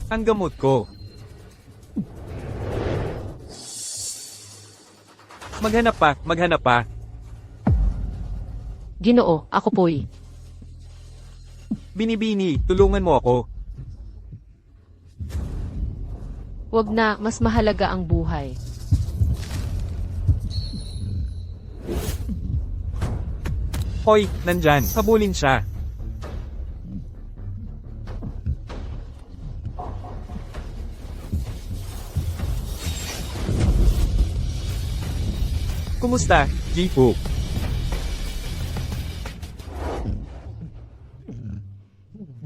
Ang gamot ko. Maghanap pa. Ginoo, ako po'y. Binibini, tulungan mo ako. Wag na, mas mahalaga ang buhay. Hoy, nandyan, habulin siya. Kumusta, Jifu?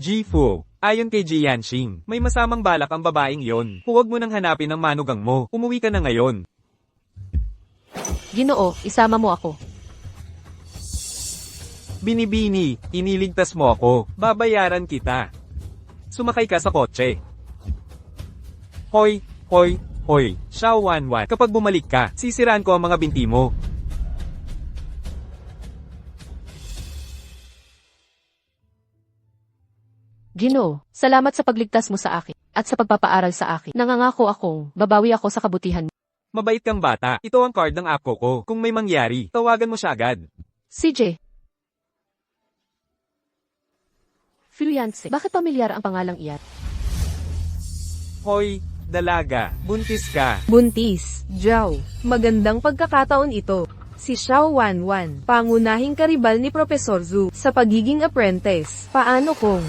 Jifu, ayon kay Ji Yanxing, may masamang balak ang babaeng yon. Huwag mo nang hanapin ang manugang mo. Umuwi ka na ngayon. Ginoo, isama mo ako. Binibini, iniligtas mo ako. Babayaran kita. Sumakay ka sa kotse. Hoy. Xiao Wanwan, kapag bumalik ka, sisiraan ko ang mga binti mo. Ginoo, salamat sa pagligtas mo sa akin, at sa pagpapaaral sa akin. Nangangako akong, babawi ako sa kabutihan mo. Mabait kang bata. Ito ang card ng apo ko. Kung may mangyari, tawagan mo siya agad. CJ. Fiance, bakit pamilyar ang pangalang iyan? Hoy, dalaga, buntis ka. Buntis, Zhao. Magandang pagkakataon ito. Si Xiao Wanwan, pangunahing karibal ni Professor Zhu sa pagiging apprentice. Paano kung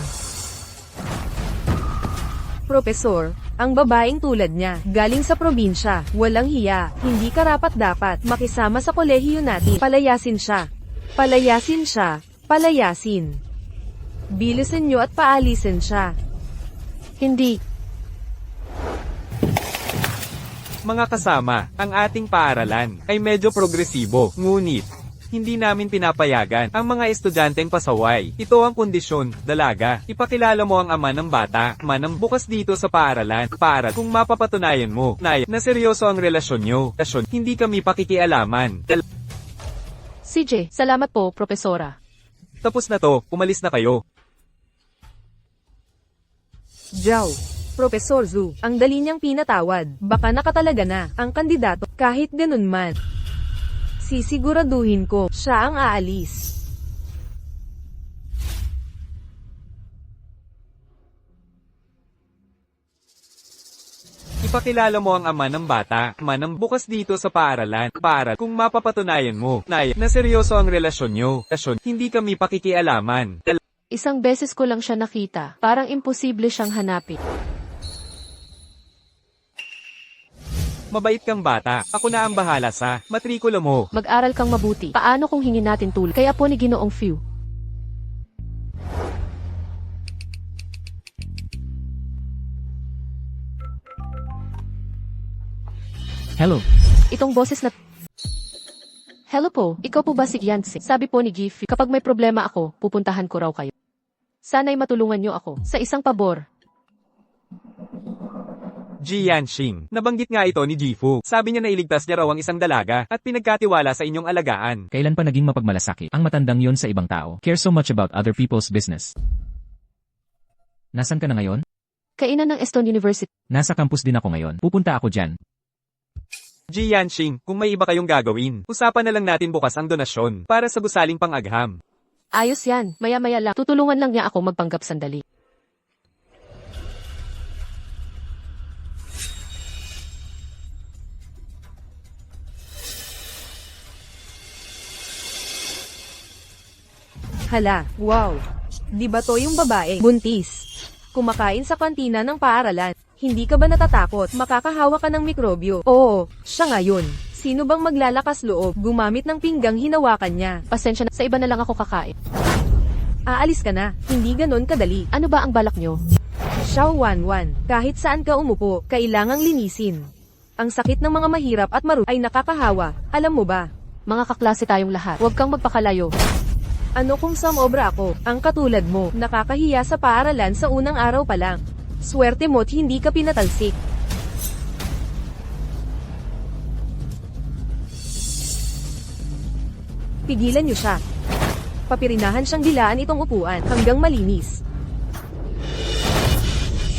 Professor, ang babaeng tulad niya, galing sa probinsya, walang hiya, hindi karapat-dapat makisama sa kolehiyo natin. Palayasin siya. Palayasin. Bilisan niyo at paalisin siya. Hindi. Mga kasama, ang ating paaralan ay medyo progresibo, ngunit hindi namin pinapayagan ang mga estudyanteng pasaway. Ito ang kondisyon, dalaga. Ipakilala mo ang ama ng bata, manang bukas dito sa paaralan, para kung mapapatunayan mo na seryoso ang relasyon nyo. Hindi kami pakikialaman. CJ, salamat po, Profesora. Tapos na to, umalis na kayo. Zhao. Professor Zhu, ang dali niyang pinatawad. Baka nakatalaga na ang kandidato. Kahit ganun man, sisiguraduhin ko siya ang aalis. Ipakilala mo ang ama ng bata, manang bukas dito sa paaralan, para kung mapapatunayan mo na seryoso ang relasyon nyo. Hindi kami pakikialaman. Isang beses ko lang siya nakita. Parang imposible siyang hanapin. Mabait kang bata, ako na ang bahala sa matrikula mo. Mag-aral kang mabuti. Paano kung hingin natin tulong? Kaya po ni Ginoong Few. Hello. Itong boses na... Hello po, ikaw po ba si Yancy? Sabi po ni Gifu, kapag may problema ako, pupuntahan ko raw kayo. Sana'y matulungan niyo ako sa isang pabor. Ji Yanxing, nabanggit nga ito ni Jifu. Sabi niya na iligtas niya raw ang isang dalaga at pinagkatiwala sa inyong alagaan. Kailan pa naging mapagmalasakit ang matandang yon sa ibang tao? Care so much about other people's business. Nasaan ka na ngayon? Kainan ng Eston University. Nasa campus din ako ngayon. Pupunta ako dyan. Ji Yanxing, kung may iba kayong gagawin, usapan na lang natin bukas ang donasyon para sa gusaling pang-agham. Ayos yan, maya-maya lang. Tutulungan lang niya ako magpanggap sandali. Hala, wow. Di ba to yung babae? Buntis. Kumakain sa kantina ng paaralan. Hindi ka ba natatakot? Makakahawa ka ng mikrobyo. Oo, siya ngayon. Sino bang maglalakas loob gumamit ng pinggang hinawakan niya? Pasensya na, sa iba na lang ako kakain. Aalis ka na. Hindi ganon kadali. Ano ba ang balak nyo? Xiao Wanwan, kahit saan ka umupo, kailangang linisin. Ang sakit ng mga mahirap at maru ay nakakahawa. Alam mo ba? Mga kaklase tayong lahat. Huwag kang magpakalayo. Ano kung samobra ako, ang katulad mo, nakakahiya sa paaralan sa unang araw pa lang. Swerte mo't hindi ka pinatalsik. Pigilan niyo siya. Papirinahan siyang dilaan itong upuan hanggang malinis.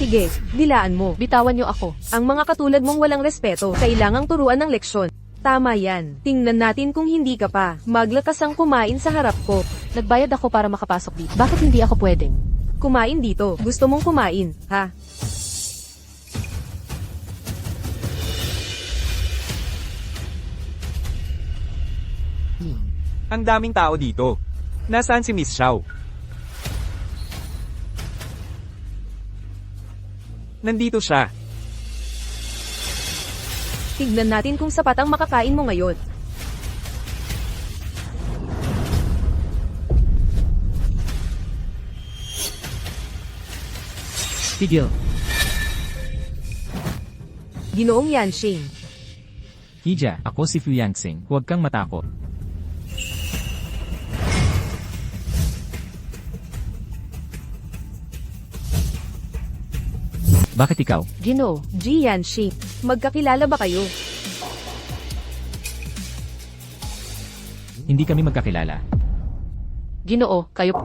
Sige, dilaan mo. Bitawan niyo ako. Ang mga katulad mong walang respeto, kailangang turuan ng leksyon. Tama yan. Tingnan natin kung hindi ka pa. Maglakasang kumain sa harap ko. Nagbayad ako para makapasok dito. Bakit hindi ako pwedeng? Kumain dito. Gusto mong kumain, ha? Ang daming tao dito. Nasaan si Miss Xiao? Nandito siya. Tignan natin kung sapat ang makakain mo ngayon. Tigil. Ginoong Yanxing. Hija, ako si Fu Yangxing. Huwag kang matakot. Bakit ikaw? Ginoo. Ji Yanxing. Magkakilala ba kayo? Hindi kami magkakilala. Ginoo, kayo.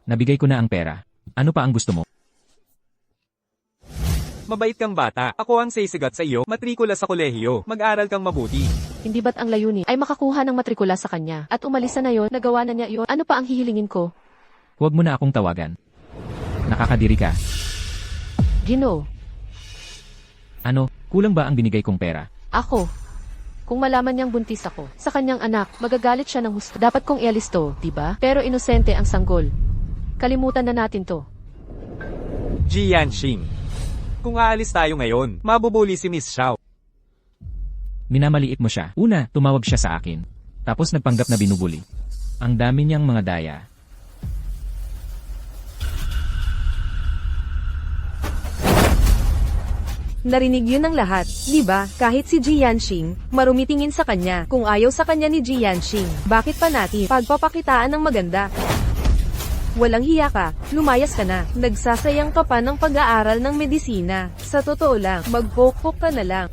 Nabigay ko na ang pera. Ano pa ang gusto mo? Mabait kang bata. Ako ang sisigat sa iyo. Matrikula sa kolehiyo. Mag-aral kang mabuti. Hindi ba't ang layunin ay makakuha ng matrikula sa kanya? At umalis na yon, nagawa na niya yon. Ano pa ang hihilingin ko? Huwag mo na akong tawagan. Nakakadiri ka. Ginoo. Ano, kulang ba ang binigay kong pera? Ako. Kung malaman niyang buntis ako, sa kanyang anak, magagalit siya ng husto. Dapat kong ialis to, diba? Pero inosente ang sanggol. Kalimutan na natin to. Ji Yanxing. Kung aalis tayo ngayon, mabubuli si Miss Xiao. Minamaliit mo siya. Una, tumawag siya sa akin. Tapos nagpanggap na binubuli. Ang dami niyang mga daya. Narinig yun ng lahat, di ba? Kahit si Ji Yanxing, marumitingin sa kanya. Kung ayaw sa kanya ni Ji Yanxing, bakit pa natin pagpapakitaan ng maganda? Walang hiya ka, lumayas ka na. Nagsasayang ka pa ng pag-aaral ng medisina. Sa totoo lang, mag-pokpok ka na lang.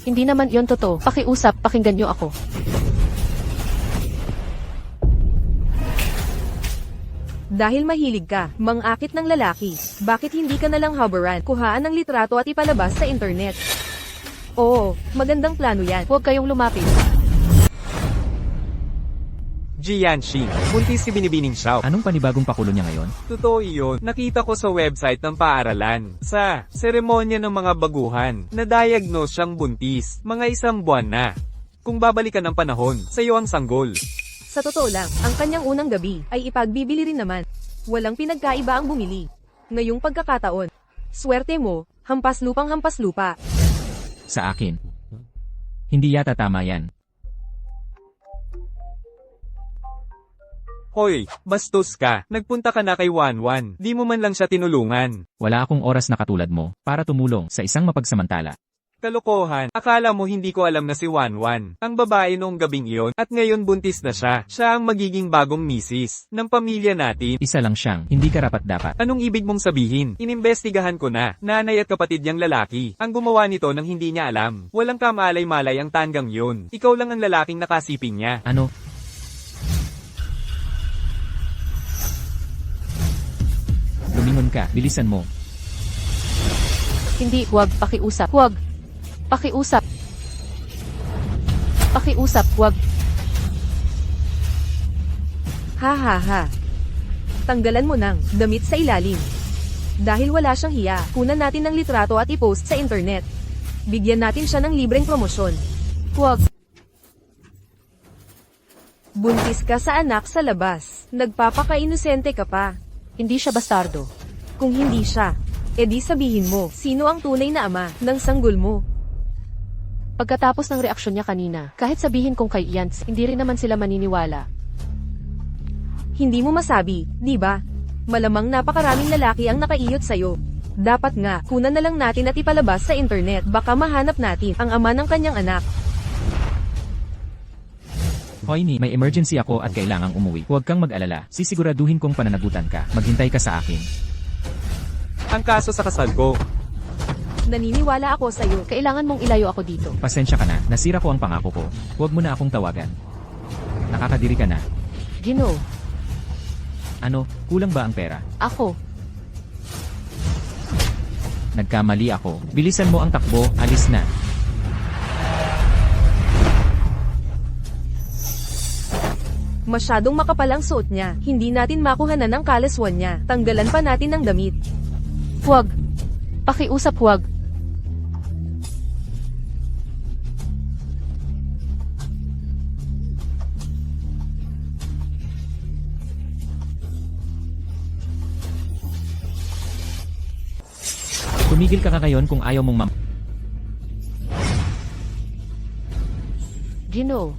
Hindi naman yon totoo. Pakiusap, pakinggan niyo ako. Dahil mahilig ka, mang-akit ng lalaki, bakit hindi ka nalang habaran, kuhaan ng litrato at ipalabas sa internet? Oo, magandang plano yan. Huwag kayong lumapit. Ji Yanxing. Buntis si Binibining Xiao. Anong panibagong pakulo niya ngayon? Totoo iyon. Nakita ko sa website ng paaralan. Sa seremonya ng mga baguhan, na-diagnose siyang buntis. Mga 1 buwan na. Kung babalikan ng panahon, sa iyo ang sanggol. Sa totoo lang, ang kanyang unang gabi ay ipagbibili rin naman. Walang pinagkaiba ang bumili. Ngayong pagkakataon, swerte mo, hampas lupang hampas lupa. Sa akin. Hindi yata tama yan. Hoy, bastos ka. Nagpunta ka na kay Wanwan. Di mo man lang siya tinulungan. Wala akong oras na katulad mo para tumulong sa isang mapagsamantala. Kalokohan. Akala mo hindi ko alam na si Wanwan. Ang babae noong gabing iyon at ngayon buntis na siya. Siya ang magiging bagong misis ng pamilya natin. Isa lang siyang, hindi karapat-dapat. Anong ibig mong sabihin? Inimbestigahan ko na. Nanay at kapatid niyang lalaki. Ang gumawa nito nang hindi niya alam. Walang kamalay-malay ang tanggang yun. Ikaw lang ang lalaking nakasiping niya. Ano? Lumingon ka, bilisan mo. Hindi, huwag, pakiusap. Huwag. Pakiusap. Pakiusap, huwag. Ha ha ha. Tanggalan mo ng damit sa ilalim. Dahil wala siyang hiya, kunan natin ng litrato at i-post sa internet. Bigyan natin siya ng libreng promosyon. Huwag. Buntis ka sa anak sa labas. Nagpapaka-inosente ka pa. Hindi siya bastardo. Kung hindi siya, edi sabihin mo, sino ang tunay na ama ng sanggol mo? Pagkatapos ng reaksyon niya kanina, kahit sabihin kong kay Yance, hindi rin naman sila maniniwala. Hindi mo masabi, di ba? Malamang napakaraming lalaki ang nakaiyot sa'yo. Dapat nga, kunan na lang natin at ipalabas sa internet, baka mahanap natin ang ama ng kanyang anak. Hoy ni, may emergency ako at kailangang umuwi. Huwag kang mag-alala. Sisiguraduhin kong pananagutan ka. Maghintay ka sa akin. Ang kaso sa kasal ko. Naniniwala ako sa'yo. Kailangan mong ilayo ako dito. Pasensya ka na, nasira ko ang pangako ko. Huwag mo na akong tawagan. Nakakadiri ka na. Ginoo. Ano, kulang ba ang pera? Ako. nagkamali ako. Bilisan mo ang takbo, alis na. Masyadong makapal ang suot niya. Hindi natin makuha na ng kalaswan niya. Tanggalan pa natin ng damit. Huwag. Pakiusap huwag. Tumigil ka ngayon kung ayaw mong Gino.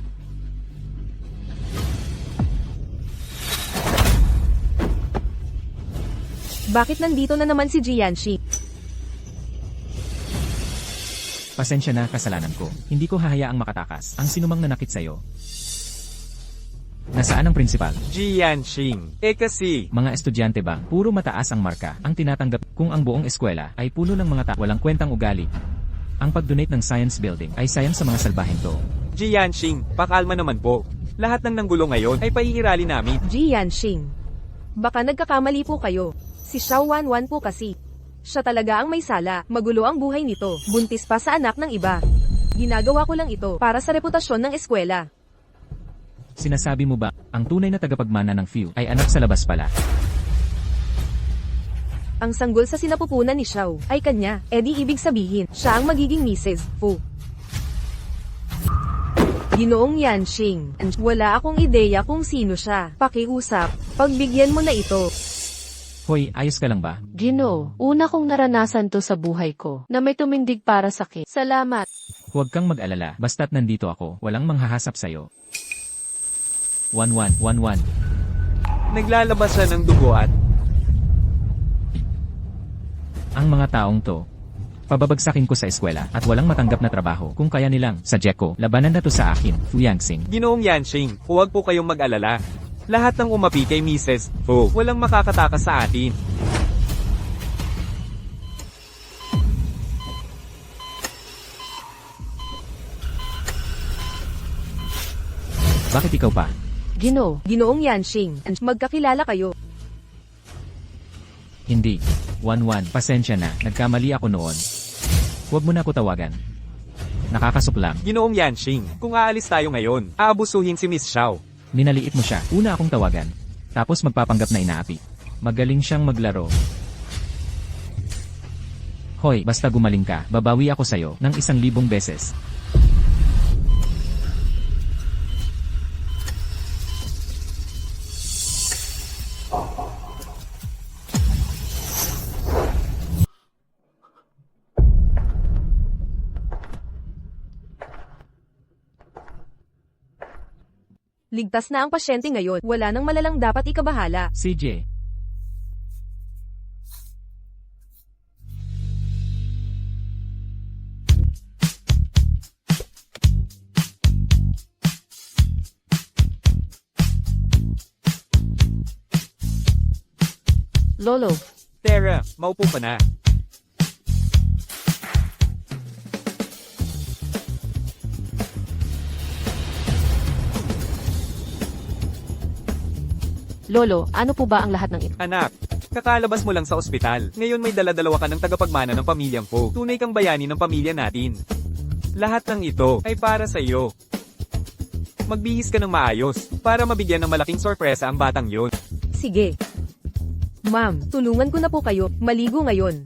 Bakit nandito na naman si Jianxi? Pasensya na, kasalanan ko. Hindi ko hahayaang makatakas ang sinumang nanakit sa'yo. Nasaan ang prinsipal? Jianxing. Kasi, Mga estudyante ba, puro mataas ang marka ang tinatanggap kung ang buong eskwela ay puno ng mga walang kwentang ugali. Ang pag-donate ng science building ay sayang sa mga salbaheng to. Jianxing, pakalma naman po. Lahat ng nanggulo ngayon ay paiirali namin. Jianxing. Baka nagkakamali po kayo. Si Xiao Wanwan po kasi. Siya talaga ang may sala. Magulo ang buhay nito. Buntis pa sa anak ng iba. Ginagawa ko lang ito para sa reputasyon ng eskwela. Sinasabi mo ba, ang tunay na tagapagmana ng Fiu ay anak sa labas pala? Ang sanggol sa sinapupunan ni Xiao ay kanya, edi ibig sabihin, siya ang magiging Mrs. Fu. Ginoong Yanxing, wala akong ideya kung sino siya. Pakiusap, pagbigyan mo na ito. Hoy, ayos ka lang ba? Gino, una kong naranasan to sa buhay ko, na may tumindig para sa akin. Salamat. Huwag kang mag-alala, basta't nandito ako, walang manghahasap sa'yo. 1111. Naglalabas siya ng dugo at Ang mga taong to, pababagsakin ko sa eskwela at walang matanggap na trabaho kung kaya nilang, sa ko, labanan na to sa akin, Fu Yangxing. Ginoong Yanxing, huwag po kayong mag-alala. Lahat ng umapi kay Mrs. Fu, walang makakatakas sa atin. Bakit ikaw pa? Gino, Ginoong Yanxing, magkakilala kayo. Hindi. 11, pasensya na, nagkamali ako noon. Huwag mo na ako tawagan. Nakakasuklam. Ginoong Yanxing, kung aalis tayo ngayon, aabusuhin si Miss Xiao. Ninaliit mo siya, una akong tawagan. Tapos magpapanggap na inaapi. Magaling siyang maglaro. Hoy, basta gumaling ka, babawi ako sa'yo ng 1,000 beses. Ligtas na ang pasyente ngayon, wala nang malalang dapat ikabahala. CJ. Lolo, Tara, maupo ka na. Lolo, ano po ba ang lahat ng ito? Anak, kakalabas mo lang sa ospital. Ngayon may dala-dalawa ka ng tagapagmana ng pamilyang Fu. Tunay kang bayani ng pamilya natin. Lahat ng ito ay para sa iyo. Magbihis ka ng maayos para mabigyan ng malaking sorpresa ang batang yon. Sige. Ma'am, tulungan ko na po kayo, maligo ngayon.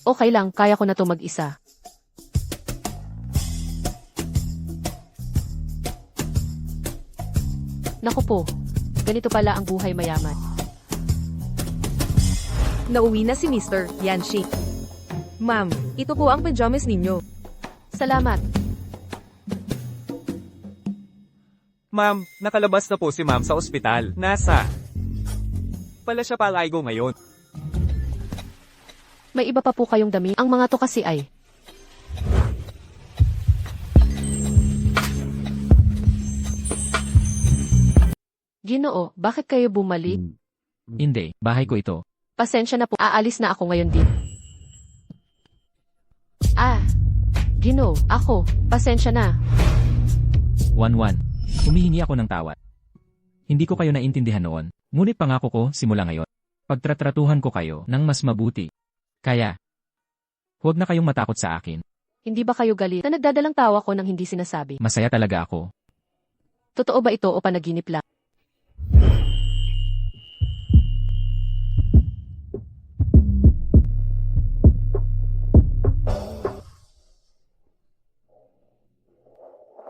Okay lang, kaya ko na to mag-isa. Naku po, ganito pala ang buhay mayaman. Nauwi na si Mr. Yanxi. Ma'am, ito po ang pajamas ninyo. Salamat. Ma'am, nakalabas na po si ma'am sa ospital. Nasa pala siya palaigo ngayon. May iba pa po kayong dami. Ang mga to kasi ay... Ginoo, bakit kayo bumalik? Hindi, bahay ko ito. Pasensya na po, aalis na ako ngayon din. Ginoo, ako, pasensya na. 11. Humihingi ako ng tawad. Hindi ko kayo naintindihan noon, ngunit pangako ko simula ngayon. Pagtratratuhan ko kayo ng mas mabuti. Kaya, huwag na kayong matakot sa akin. Hindi ba kayo galit na nagdadalang tawa ko nang hindi sinasabi? Masaya talaga ako. Totoo ba ito o panaginip lang?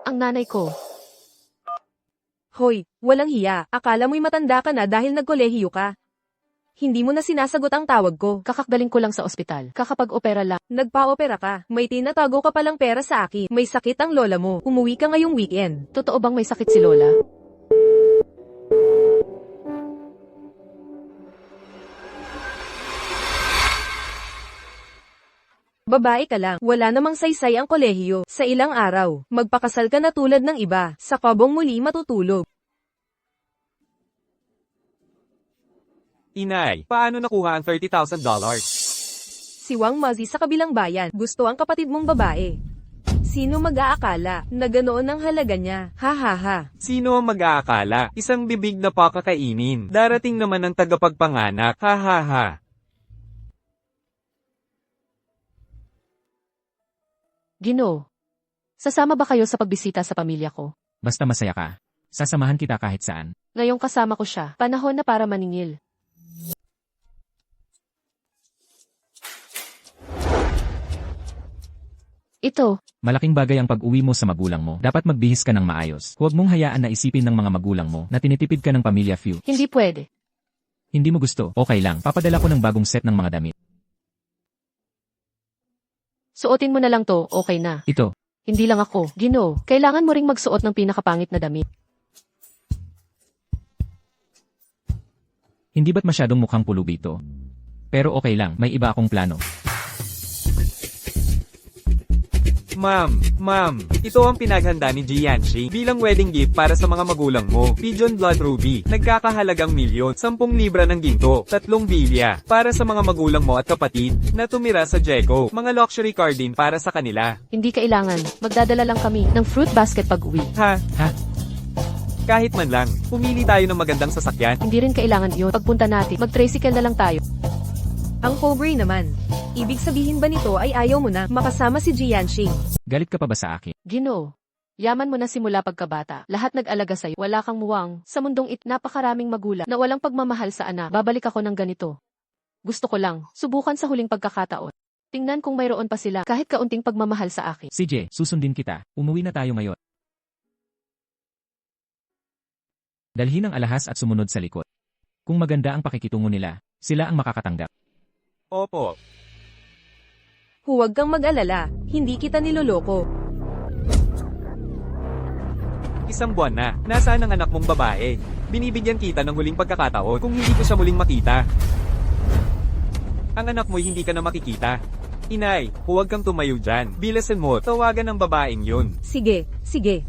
Ang nanay ko. Hoy, walang hiya. Akala mo'y matanda ka na dahil nagkolehiyo ka. Hindi mo na sinasagot ang tawag ko. Kakakdaling ko lang sa ospital. Kakapag-opera lang. Nagpa-opera ka. May tinatago ka palang pera sa akin. May sakit ang lola mo. Umuwi ka ngayong weekend. Totoo bang may sakit si Lola? Babae ka lang. Wala namang saysay ang kolehiyo. Sa ilang araw, magpakasal ka na tulad ng iba. Sa kabong muli matutulog. Inay, paano nakuha ang $30,000? Si Wang Mazi sa kabilang bayan. Gusto ang kapatid mong babae. Sino mag-aakala na ganoon ang halaga niya? Ha ha ha. Sino ang mag-aakala? Isang bibig na pakakainin. Darating naman ang tagapagpanganak. Ha ha ha. Gino. Sasama ba kayo sa pagbisita sa pamilya ko? Basta masaya ka. Sasamahan kita kahit saan. Ngayong kasama ko siya. Panahon na para maningil. Ito. Malaking bagay ang pag-uwi mo sa magulang mo. Dapat magbihis ka ng maayos. Huwag mong hayaan na isipin ng mga magulang mo na tinitipid ka ng pamilya few. Hindi pwede. Hindi mo gusto, okay lang. Papadala ko ng bagong set ng mga damit. Suotin mo na lang to, okay na. Ito, Hindi lang ako. Gino, kailangan mo ring magsuot ng pinakapangit na damit. hindi ba't masyadong mukhang pulubi ito? Pero okay lang, may iba akong plano. Ma'am, ito ang pinaghanda ni Jianxi bilang wedding gift para sa mga magulang mo. Pigeon Blood Ruby, nagkakahalagang milyon, 10 libra ng ginto, 3 bilya, para sa mga magulang mo at kapatid, na tumira sa Jeco. Mga luxury car din para sa kanila. Hindi kailangan. Magdadala lang kami ng fruit basket pag-uwi. Ha? Ha? Kahit man lang, pumili tayo ng magandang sasakyan. Hindi rin kailangan iyon. Pagpunta natin, mag-tricycle na lang tayo. Ang pobre naman. Ibig sabihin ba nito ay ayaw mo na makasama si Jianxing? Galit ka pa ba sa akin? Gino, yaman mo na simula pagkabata. Lahat nag-alaga sa'yo. Wala kang muwang. Sa mundong napakaraming magulang na walang pagmamahal sa anak. Babalik ako ng ganito. Gusto ko lang, subukan sa huling pagkakataon. Tingnan kung mayroon pa sila kahit kaunting pagmamahal sa akin. CJ, susundin kita. Umuwi na tayo ngayon. Dalhin ang alahas at sumunod sa likod. Kung maganda ang pakikitungo nila, sila ang makakatanggap. Opo. Huwag kang mag-alala. Hindi kita niloloko. Isang buwan na, nasaan ang anak mong babae? Binibigyan kita ng huling pagkakataon kung hindi ko siya muling makita. Ang anak mo'y hindi ka na makikita. Inay, huwag kang tumayo dyan. Bilasan mo, tawagan ng babaeng yun. Sige, sige.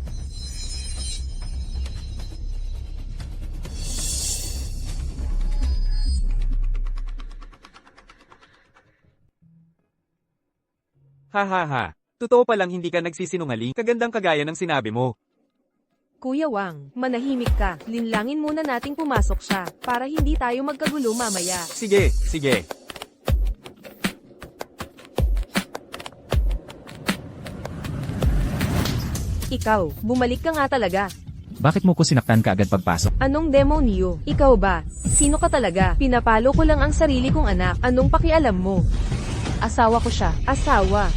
Ha ha ha. Totoo palang hindi ka nagsisinungaling, kagandang kagaya ng sinabi mo. Kuya Wang, manahimik ka. Linlangin muna nating pumasok siya, para hindi tayo magkagulo mamaya. Sige, sige. Ikaw, bumalik ka nga talaga. Bakit mo ko sinaktan kaagad pagpasok? Anong demonyo? Ikaw ba? Sino ka talaga? Pinapalo ko lang ang sarili kong anak. Anong pakialam mo? Asawa ko siya. Asawa.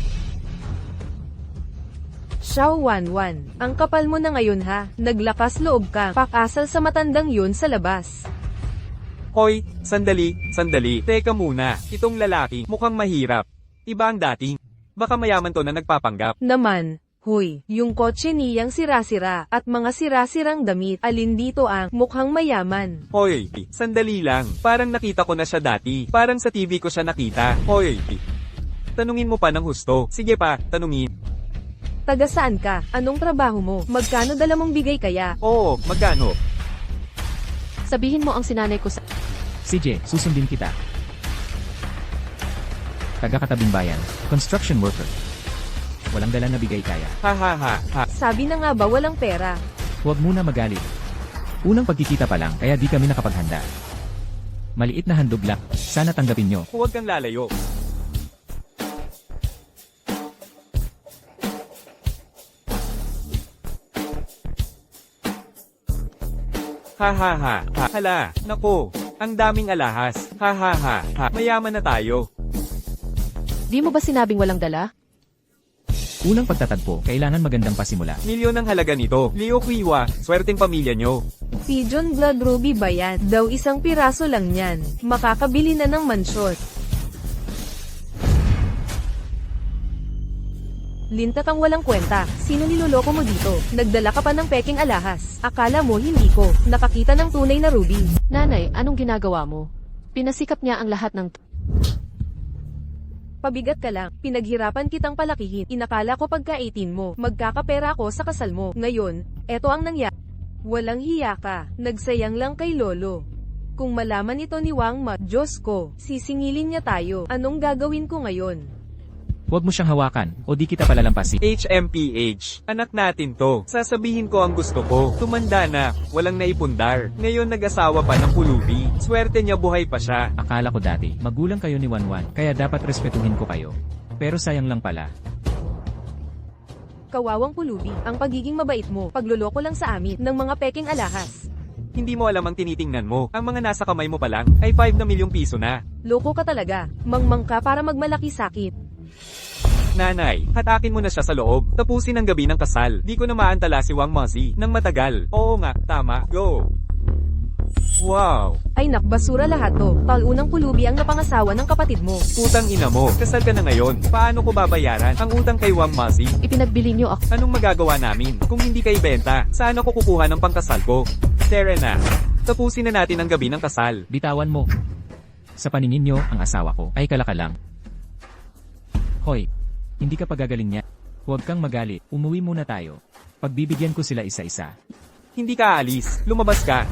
Xiao Wanwan, ang kapal mo na ngayon ha. Naglakas loob ka. Pakasal sa matandang yun sa labas. Hoy, sandali. Teka muna, itong lalaki, mukhang mahirap. Iba ang dating. Baka mayaman to na nagpapanggap. Naman, huy, yung kotse niyang sira-sira at mga sira-sirang damit. Alin dito ang mukhang mayaman? Hoy, sandali lang. Parang nakita ko na siya dati. Parang sa TV ko siya nakita. Hoy, tanungin mo pa ng husto. Sige pa, tanungin. Taga saan ka? Anong trabaho mo? Magkano dala mong bigay kaya? Oo, magkano? Sabihin mo ang sinanay ko sa... CJ, susundin kita. Taga-katabing bayan, construction worker. Walang dala na bigay kaya. Ha ha ha ha. Sabi na nga ba walang pera? Huwag muna magalit. Unang pagkikita pa lang, kaya di kami nakapaghanda. Maliit na handog lang. Sana tanggapin nyo. Huwag kang lalayo. Ha ha ha, ha. Hala, nako, ang daming alahas. Ha ha ha, ha. Mayaman na tayo. Di mo ba sinabing walang dala? Unang pagtatagpo, kailangan magandang pasimula. Milyon ang halaga nito. Leo Quiwa, swerteng pamilya nyo. Pigeon Blood Ruby ba yan? Daw isang piraso lang yan. Makakabili na ng mansyon. Linta kang walang kwenta. Sino niloloko mo dito? Nagdala ka pa ng peking alahas. Akala mo hindi ko nakakita ng tunay na ruby. Nanay, anong ginagawa mo? Pinasikap niya ang lahat ng... Pabigat ka lang. Pinaghirapan kitang palakihin. Inakala ko pagka 18 mo, magkakapera ako sa kasal mo. Ngayon, eto ang nangyari. Walang hiya ka. Nagsayang lang kay lolo. Kung malaman ito ni Wang Ma, Diyos ko, sisingilin niya tayo. Anong gagawin ko ngayon? Huwag mo siyang hawakan, o di kita palalampasin. HMPH, anak natin to. Sasabihin ko ang gusto ko. Tumanda na, walang naipundar. Ngayon nag-asawa pa ng pulubi. Swerte niya buhay pa siya. Akala ko dati, magulang kayo ni Wanwan, kaya dapat respetuhin ko kayo. Pero sayang lang pala. Kawawang pulubi, ang pagiging mabait mo, pagluloko lang sa amin ng mga peking alahas. Hindi mo alam ang tinitingnan mo. Ang mga nasa kamay mo pa lang, ay 5 na milyong piso na. Loko ka talaga. Mangmang ka para magmalaki sakit. Nanay, hatakin mo na siya sa loob. Tapusin ang gabi ng kasal. Di ko na maantala si Wang Mazi nang matagal. Oo nga, tama, go. Wow, Ay nak, basura lahat to. Talunang pulubi ang napangasawa ng kapatid mo. utang ina mo. Kasal ka na ngayon. Paano ko babayaran ang utang kay Wang Mazi? Ipinagbili niyo ako. Anong magagawa namin kung hindi ka ibenta? Saan ako kukuha ng pangkasal ko? Serena, tapusin na natin ang gabi ng kasal. Bitawan mo. Sa paningin nyo, ang asawa ko ay kalaka lang. Hoy, hindi ka pagagaling niya. Huwag kang magalit, umuwi muna tayo. Pagbibigyan ko sila isa-isa. Hindi ka aalis. Lumabas ka.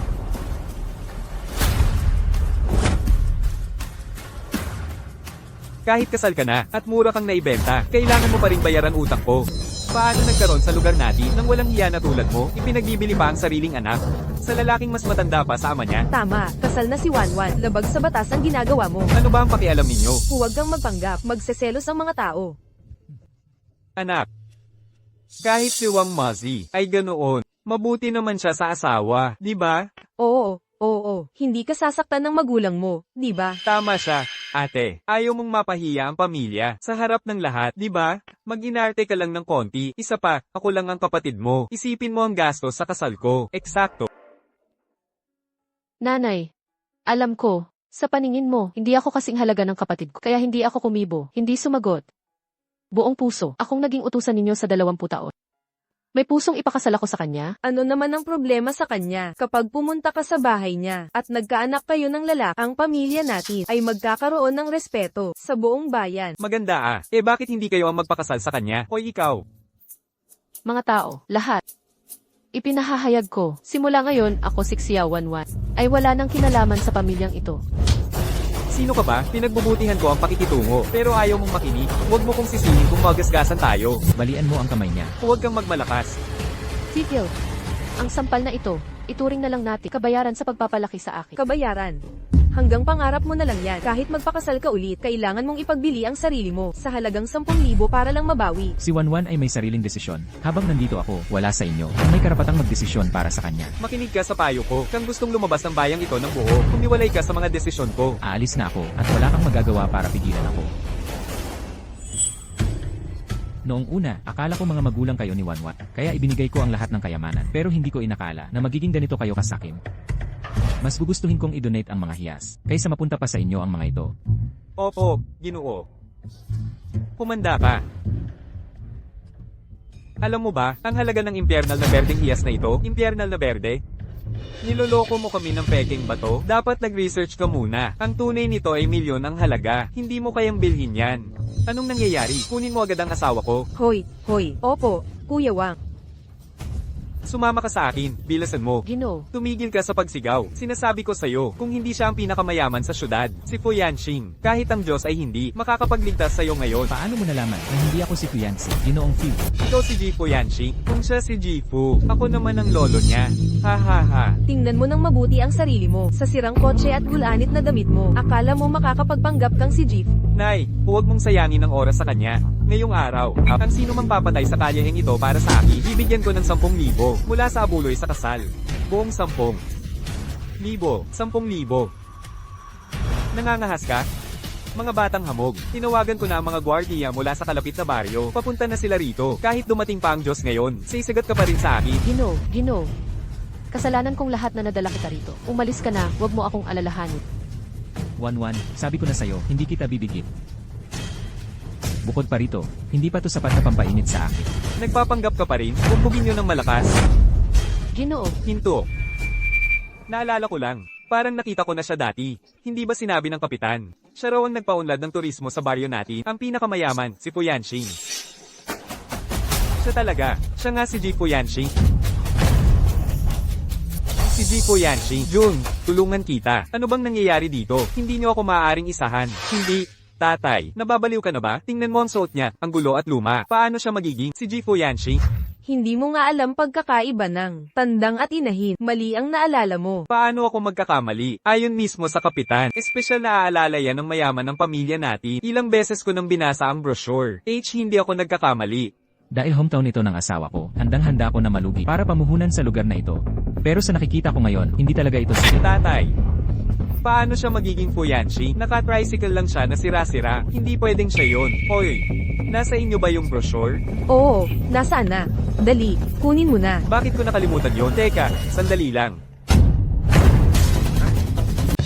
Kahit kasal ka na at mura kang naibenta, kailangan mo pa rin bayaran utang ko. Paano nagkaroon sa lugar natin nang walang hiya na tulad mo, ipinagbibili pa ang sariling anak? Sa lalaking mas matanda pa sa ama niya? Tama, kasal na si Wanwan. Labag sa batas ang ginagawa mo. Ano ba ang pakialam ninyo? Huwag kang magpanggap, magseselos ang mga tao. Anak, kahit si Wang Mazi ay ganoon, mabuti naman siya sa asawa, di ba? Oo, hindi ka sasaktan ng magulang mo, di ba? Tama siya, ate. Ayaw mong mapahiya ang pamilya sa harap ng lahat, di ba? Mag-inarte ka lang ng konti. Isa pa, ako lang ang kapatid mo. Isipin mo ang gastos sa kasal ko. Eksakto. Nanay, alam ko, sa paningin mo, hindi ako kasing halaga ng kapatid ko, kaya hindi ako kumibo, hindi sumagot. Buong puso, akong naging utusan ninyo sa 20 taon. May pusong ipakasal ako sa kanya? Ano naman ang problema sa kanya? Kapag pumunta ka sa bahay niya at nagkaanak kayo ng lalaki, ang pamilya natin ay magkakaroon ng respeto sa buong bayan. Maganda ah. Bakit hindi kayo ang magpakasal sa kanya? O ikaw? Mga tao, lahat. Ipinahahayag ko, simula ngayon, ako si Xiao Wanwan, ay wala nang kinalaman sa pamilyang ito. Sino ka ba? Pinagbubutihan ko ang pakikitungo. Pero ayaw mong makinig. Huwag mo kong sisihin kung magasgasan tayo. Balian mo ang kamay niya. Huwag kang magmalakas. Tigil. Ang sampal na ito, ituring na lang natin kabayaran sa pagpapalaki sa akin. Kabayaran. Hanggang pangarap mo na lang yan. Kahit magpakasal ka ulit, kailangan mong ipagbili ang sarili mo sa halagang 10,000 para lang mabawi. Si Wanwan ay may sariling desisyon. Habang nandito ako, wala sa inyo. May karapatang magdesisyon para sa kanya. Makinig ka sa payo ko. Kang gustong lumabas ng bayang ito ng buo, kumiwalay ka sa mga desisyon ko. Aalis na ako, at wala kang magagawa para pigilan ako. Noong una, akala ko mga magulang kayo ni Wanwan, kaya ibinigay ko ang lahat ng kayamanan. Pero hindi ko inakala na magiging ganito kayo kasakim. Mas gugustuhin kong i-donate ang mga hiyas, kaysa mapunta pa sa inyo ang mga ito. Opo, Ginoo. Kumanda ka. Alam mo ba, ang halaga ng impyernal na berdeng hiyas na ito, impyernal na berde? Niloloko mo kami ng peking bato? Dapat nag-research ka muna. Ang tunay nito ay milyon ang halaga. Hindi mo kayang bilhin yan. Anong nangyayari? Kunin mo agad ang asawa ko. Hoy, opo, Kuya Wang. Sumama ka sa akin, bilasan mo. Gino, Tumigil ka sa pagsigaw. Sinasabi ko sa'yo, kung hindi siya ang pinakamayaman sa syudad, si Fu Yanqing, kahit ang Diyos ay hindi, makakapagligtas sa'yo ngayon. Paano mo nalaman na hindi ako si Fiancé, Ginoong Phil? Ikaw si Jifu Yanqing, kung siya si Jifu, ako naman ang lolo niya. Ha ha ha. Tingnan mo ng mabuti ang sarili mo. Sa sirang kotse at gulanit na damit mo, akala mo makakapagpanggap kang si Jeep. Nay, huwag mong sayangin ang oras sa kanya. Ngayong araw, ang sino mang papatay sa kalyaheng ito para sa akin, bibigyan ko ng 10,000 mula sa abuloy sa kasal. Buong 10,000. 10,000. Nangangahas ka? Mga batang hamog, tinawagan ko na ang mga gwardiya mula sa kalapit na baryo. Papunta na sila rito. Kahit dumating pa ang Diyos ngayon, sisigat ka pa rin sa akin. Gino. Kasalanan kong lahat na nadala kita rito. Umalis ka na, wag mo akong alalahanin. Wanwan, sabi ko na sa'yo, hindi kita bibigit. Bukod pa rito, hindi pa to sapat na pampainit sa akin. Nagpapanggap ka pa rin? Bumbugin nyo ng malakas. Ginoo, Hinto. Naalala ko lang, parang nakita ko na siya dati. Hindi ba sinabi ng kapitan? Siya raw ang nagpaunlad ng turismo sa baryo natin, ang pinakamayaman, si Fu Yanqing. Siya talaga, siya nga si Jifu Yanqing. Si Jifu Yanqing. Jun, tulungan kita. Ano bang nangyayari dito? Hindi niyo ako maaaring isahan. Hindi. Tatay, nababaliw ka na ba? Tingnan mo ang suot niya, ang gulo at luma. Paano siya magiging si Jifu Yanqing? Hindi mo nga alam pagkakaiba ng tandang at inahin. Mali ang naalala mo. Paano ako magkakamali? Ayon mismo sa kapitan. Espesyal na aalala yan ng mayaman ng pamilya natin. Ilang beses ko nang binasa ang brochure. Hindi ako nagkakamali. Dahil hometown ito ng asawa ko, handang-handa ako na malugi para pamuhunan sa lugar na ito. Pero sa nakikita ko ngayon, hindi talaga ito si Tatay, paano siya magiging Fu Yanqing? Naka-tricycle lang siya na sira-sira. Hindi pwedeng siya yon. Hoy, nasa inyo ba yung brochure? Oo, nasaan na? Dali, kunin mo na. Bakit ko nakalimutan yon? Teka, sandali lang.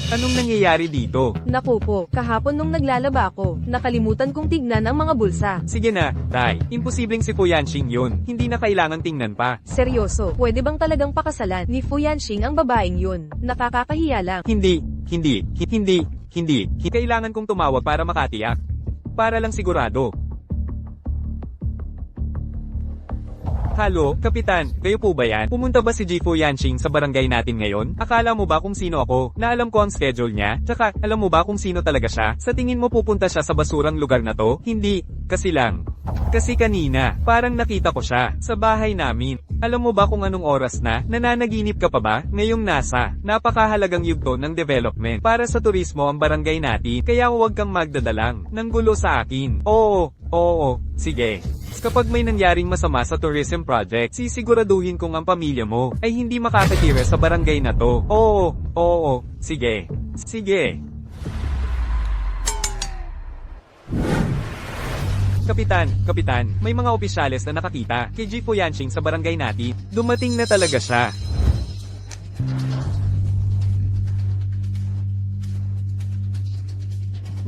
Anong nangyayari dito? Naku po, kahapon nung naglalaba ako, nakalimutan kong tignan ang mga bulsa. Sige na, Tay. Imposibleng si Fu Yanqing yun. Hindi na kailangan tingnan pa. Seryoso, pwede bang talagang pakasalan ni Fu Yanqing ang babaeng yun? Nakakakahiya lang. Hindi. Kailangan kong tumawag para makatiyak. Para lang sigurado. Halo, Kapitan, kayo po ba yan? Pumunta ba si Jifu Yanqing sa barangay natin ngayon? Akala mo ba kung sino ako? Na alam ko ang schedule niya? Tsaka, alam mo ba kung sino talaga siya? Sa tingin mo pupunta siya sa basurang lugar na to? Hindi. Kasi lang. Kasi kanina, parang nakita ko siya, sa bahay namin. Alam mo ba kung anong oras na? Nananaginip ka pa ba? Ngayong nasa, napakahalagang yugto ng development. Para sa turismo ang barangay natin, kaya huwag kang magdadalang ng gulo sa akin. Oo, sige. Kapag may nangyaring masama sa tourism project, sisiguraduhin kong ang pamilya mo ay hindi makakatira sa barangay na to. Oo, sige. Kapitan, may mga opisyales na nakakita kay Jifu Yanqing sa barangay natin. Dumating na talaga siya.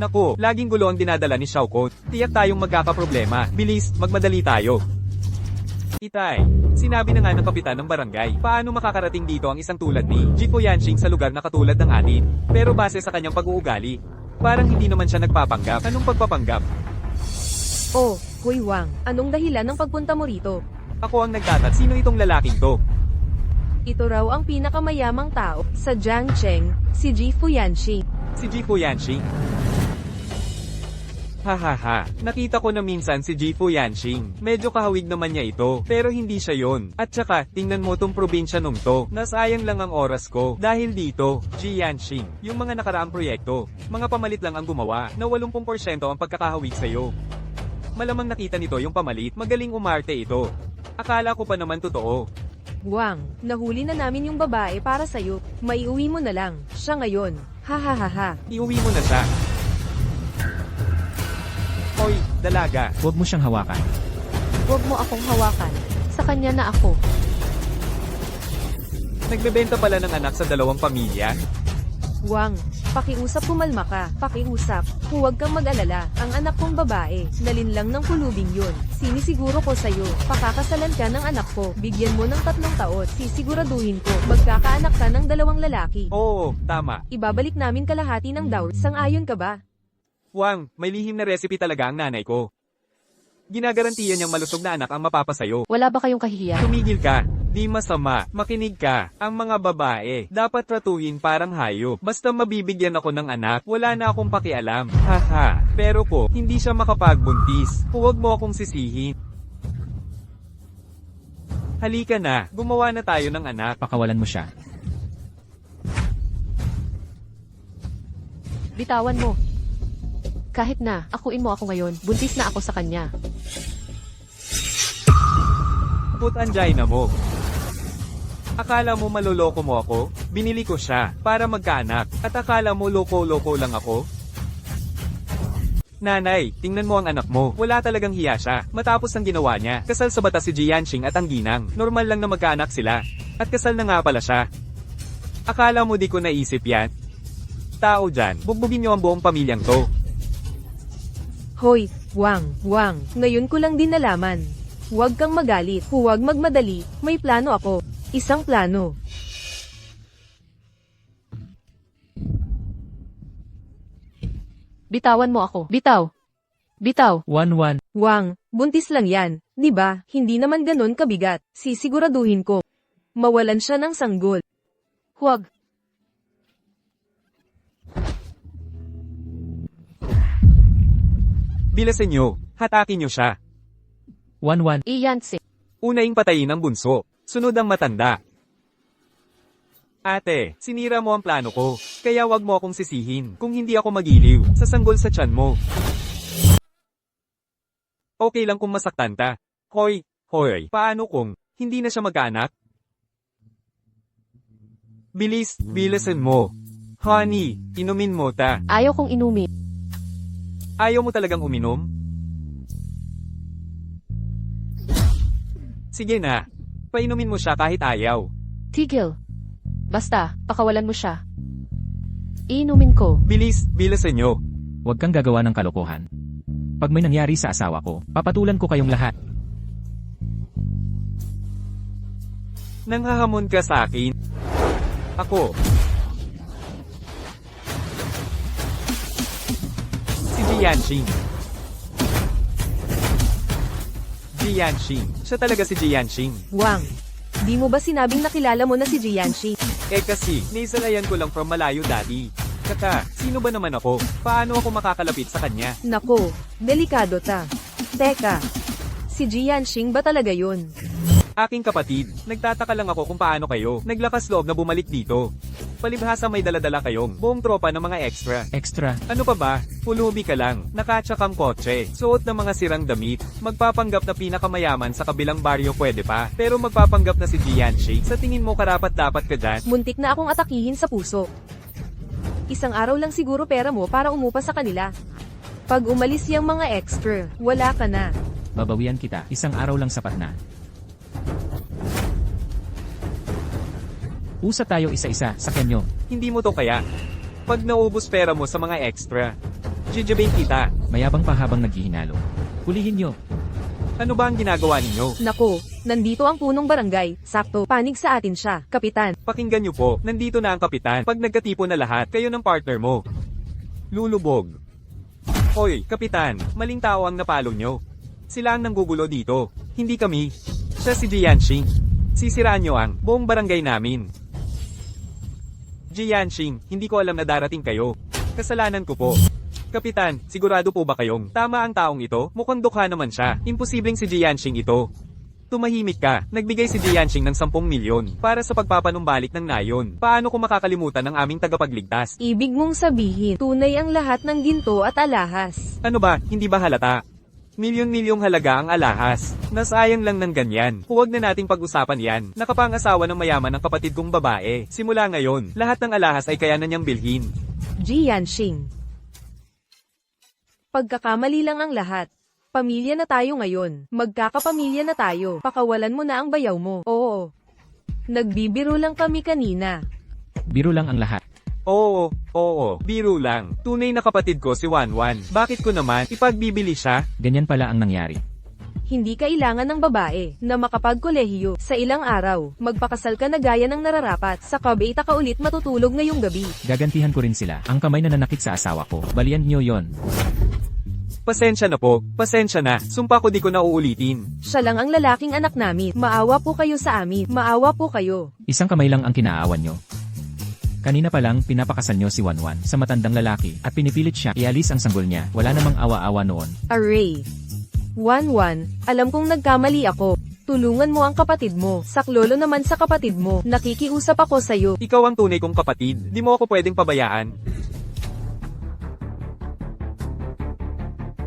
Naku, laging gulo ang dinadala ni Xiaokot. Tiyak tayong magkakaproblema. Bilis, magmadali tayo. Itay, sinabi na nga ng kapitan ng barangay, paano makakarating dito ang isang tulad ni Jifu Yanqing sa lugar na katulad ng atin. Pero base sa kanyang pag-uugali, parang hindi naman siya nagpapanggap. Anong pagpapanggap? Oh, Hui Wang, anong dahilan ng pagpunta mo rito? Ako ang nagtatat, sino itong lalaking to? Ito raw ang pinakamayamang tao sa Jiangcheng, si Jifu Yanqing. Si Jifu Yanqing? Hahaha, nakita ko na minsan si Jifu Yanqing. Medyo kahawig naman niya ito, pero hindi siya yon. At saka, tingnan mo tong probinsya nung to. Nasayang lang ang oras ko. Dahil dito, Ji Yanqing, yung mga nakaraang proyekto, mga pamalit lang ang gumawa, na 80% ang pagkakahawig sa'yo. Malamang nakita nito yung pamalit, magaling umarte ito. Akala ko pa naman totoo. Wang, nahuli na namin yung babae para sa'yo. Maiuwi mo na lang, siya ngayon. Ha. Iuwi mo na siya. Hoy, dalaga. Huwag mo siyang hawakan. wag mo akong hawakan. Sa kanya na ako. Nagbebenta pala ng anak sa dalawang pamilya. Wang, pakiusap pumalma ka. Pakiusap, huwag kang mag-alala. Ang anak kong babae, nalinlang ng kulubing yun. Sinisiguro ko sa'yo, pakakasalan ka ng anak ko. Bigyan mo ng 3 taon. Sisiguraduhin ko, magkakaanak ka ng 2 lalaki. Oo, tama. Ibabalik namin kalahati ng dowry. Sang-ayon ka ba? Wang, may lihim na recipe talaga ang nanay ko. Ginagarantiya niyang malusog na anak ang mapapasayo. Wala ba kayong kahihiyan? Tumigil ka. Di masama, makinig ka. Ang mga babae, dapat tratuhin parang hayop. Basta mabibigyan ako ng anak, wala na akong pakialam. Haha, pero ko, hindi siya makapagbuntis. Huwag mo akong sisihin. Halika na, gumawa na tayo ng anak. Pakawalan mo siya. Bitawan mo. Kahit na, akuin mo ako ngayon, buntis na ako sa kanya. Put angina mo. Akala mo maloloko mo ako? Binili ko siya, para magkaanak. At akala mo loko-loko lang ako? Nanay, tingnan mo ang anak mo. Wala talagang hiya siya. Matapos ang ginawa niya, kasal sa batas si Jianxing at ang ginang. Normal lang na magkaanak sila. At kasal na nga pala siya. Akala mo di ko naisip yan? Tao dyan, bugbugin niyo ang buong pamilyang to. Hoy, Wang, ngayon ko lang din nalaman. Huwag kang magalit, huwag magmadali, may plano ako. Isang plano. Bitawan mo ako. Bitaw. Bitaw. Wanwan. Wang, buntis lang yan, di ba? Hindi naman ganon kabigat. Sisiguraduhin ko. Mawalan siya ng sanggol. Huwag. Bilasin niyo, hatakin niyo siya. Wanwan. Iyanse. Unaing patayin ang bunso, sunod ang matanda. Ate, sinira mo ang plano ko, kaya wag mo akong sisihin kung hindi ako magiliw sa sanggol sa tiyan mo. Okay lang kung masaktan ta. Hoy, paano kung hindi na siya magkaanak? Bilisan mo. Honey, inumin mo ta. Ayaw kong inumin. Ayaw mo talagang uminom? Sige na, painumin mo siya kahit ayaw. Tigil. Basta, pakawalan mo siya. Iinumin ko. Bilisan nyo. Huwag kang gagawa ng kalokohan. Pag may nangyari sa asawa ko, papatulan ko kayong lahat. Nanghahamon ka sa akin. Ako. Si Jianxing. Jianxing. Siya talaga si Jianxing. Wang, di mo ba sinabing nakilala mo na si Jianxing? Kasi, naisalayan ko lang from malayo dati. Kaka, sino ba naman ako? Paano ako makakalapit sa kanya? Nako, delikado ta. Teka, si Jianxing ba talaga yun? Aking kapatid, nagtataka lang ako kung paano kayo naglakas loob na bumalik dito. Palibhasa may daladala kayong buong tropa ng mga extra. Extra. Ano pa ba? Pulubi ka lang, nakatsak ang kotse, suot ng mga sirang damit, magpapanggap na pinakamayaman sa kabilang baryo pwede pa, pero magpapanggap na si Jianxing. Sa tingin mo karapat dapat ka dyan? Muntik na akong atakihin sa puso. Isang araw lang siguro pera mo para umupa sa kanila. Pag umalis yung mga extra, wala ka na. Babawian kita. Isang araw lang sapat na. Usa tayo isa-isa sa kanyo. Hindi mo to kaya. Pag naubos pera mo sa mga extra, jijibin kita. Mayabang pa habang naghihinalo. Hulihin nyo. Ano ba ang ginagawa ninyo? Nako, nandito ang punong barangay. Sakto, panig sa atin siya, kapitan. Pakinggan nyo po, nandito na ang kapitan. Pag nagkatipon na lahat, kayo ng partner mo. Lulubog. Hoy, kapitan, maling tao ang napalo nyo. Sila ang nanggugulo dito, hindi kami. Siya si Jianxing. Sisiraan nyo ang buong barangay namin. Jianxing, hindi ko alam na darating kayo. Kasalanan ko po. Kapitan, sigurado po ba kayong tama ang taong ito? Mukhang dukha naman siya. Imposibleng si Jianxing ito. Tumahimik ka. Nagbigay si Jianxing ng 10 milyon para sa pagpapanumbalik ng nayon. Paano ko makakalimutan ang aming tagapagligtas? Ibig mong sabihin, tunay ang lahat ng ginto at alahas. Ano ba, hindi ba halata? Milyon-milyong halaga ang alahas. Nasayang lang ng ganyan. Huwag na nating pag-usapan yan. Nakapangasawa ng mayaman ng kapatid kong babae. Simula ngayon, lahat ng alahas ay kaya na niyang bilhin. Jianxing. Pagkakamali lang ang lahat. Pamilya na tayo ngayon. Magkakapamilya na tayo. Pakawalan mo na ang bayaw mo. Oo. Nagbibiro lang kami kanina. Biro lang ang lahat. Oo, biro lang. Tunay na kapatid ko si Wanwan. Bakit ko naman ipagbibili siya? Ganyan pala ang nangyari. Hindi kailangan ng babae na makapagkolehiyo sa ilang araw. Magpakasal ka na gaya ng nararapat. Sa kabeita ka ulit matutulog ngayong gabi. Gagantihan ko rin sila. Ang kamay na nanakit sa asawa ko. Balian nyo yon. Pasensya na po, pasensya na. Sumpa ko di ko na uulitin. Siya lang ang lalaking anak namin. Maawa po kayo sa amin. Maawa po kayo. Isang kamay lang ang kinaawan nyo. Kanina pa lang, pinapakasal nyo si Wanwan sa matandang lalaki at pinipilit siya ialis ang sanggol niya. Wala namang awa-awa noon. Array. 1-1, alam kong nagkamali ako. Tulungan mo ang kapatid mo. Saklolo naman sa kapatid mo. Nakikiusap ako sa'yo. Ikaw ang tunay kong kapatid. Di mo ako pwedeng pabayaan.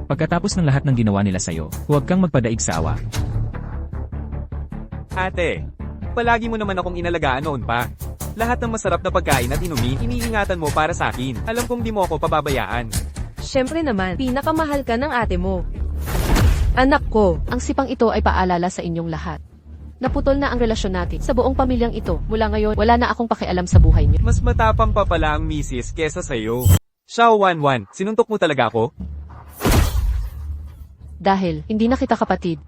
Pagkatapos ng lahat ng ginawa nila sa'yo, huwag kang magpadaig sa awa. Ate, palagi mo naman akong inalagaan noon pa. Lahat ng masarap na pagkain at inumin, iniingatan mo para sa akin. Alam kong di mo ako pababayaan. Siyempre naman, pinakamahal ka ng ate mo. Anak ko, Ang sipang ito ay paalala sa inyong lahat. Naputol na ang relasyon natin sa buong pamilyang ito. Mula ngayon, wala na akong pakialam sa buhay niyo. Mas matapang pa pala ang misis kesa sa'yo. Xiao Wanwan, sinuntok mo talaga ako? Dahil, hindi na kita kapatid.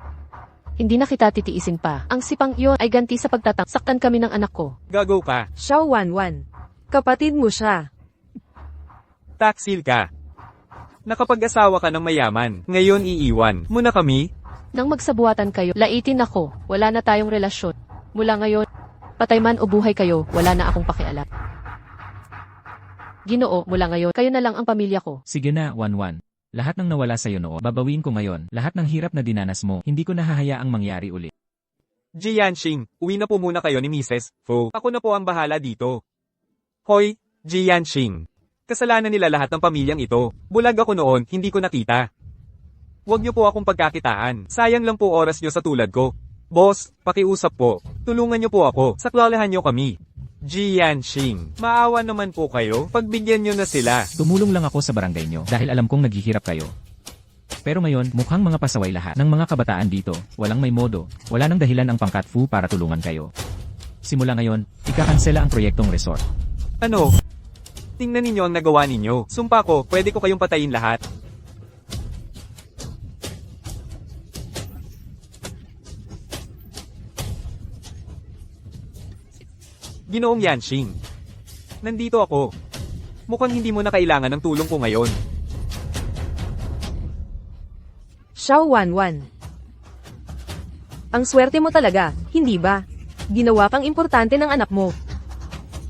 Hindi na kita titiisin pa. Ang sipang iyon ay ganti sa saktan kami ng anak ko. Gago ka. Xiao Wanwan. Kapatid mo siya. Taksil ka. Nakapag-asawa ka ng mayaman. Ngayon iiwan mo na kami? Nang magsabuatan kayo, laitin ako. Wala na tayong relasyon. Mula ngayon, patay man o buhay kayo, wala na akong pakialam. Ginoo, mula ngayon, kayo na lang ang pamilya ko. Sige na, Wanwan. Lahat ng nawala sa'yo noon, babawiin ko ngayon. Lahat ng hirap na dinanas mo, hindi ko nahahayaang mangyari ulit. Ji Yanxing, uwi na po muna kayo ni Mrs. Fu. Ako na po ang bahala dito. Hoy, Ji Yanxing. Kasalanan nila lahat ng pamilyang ito. Bulag ako noon, hindi ko nakita. Huwag niyo po akong pagkakitaan. Sayang lang po oras niyo sa tulad ko. Boss, pakiusap po. Tulungan niyo po ako. Saklalahan niyo kami. Ji Yanxing, maawa naman po kayo. Pagbigyan niyo na sila. Tumulong lang ako sa barangay nyo dahil alam kong naghihirap kayo. Pero ngayon, mukhang mga pasaway lahat ng mga kabataan dito. Walang may modo. Wala nang dahilan ang pangkat fu para tulungan kayo. Simula ngayon, ikakansela ang proyektong resort. Ano? Tingnan ninyo ang nagawa ninyo. Sumpa ko, pwede ko kayong patayin lahat. Ginoong Yanxing. Nandito ako. Mukhang hindi mo na kailangan ng tulong ko ngayon. Xiao Wanwan. Ang swerte mo talaga, hindi ba? Ginawa kang importante ng anak mo.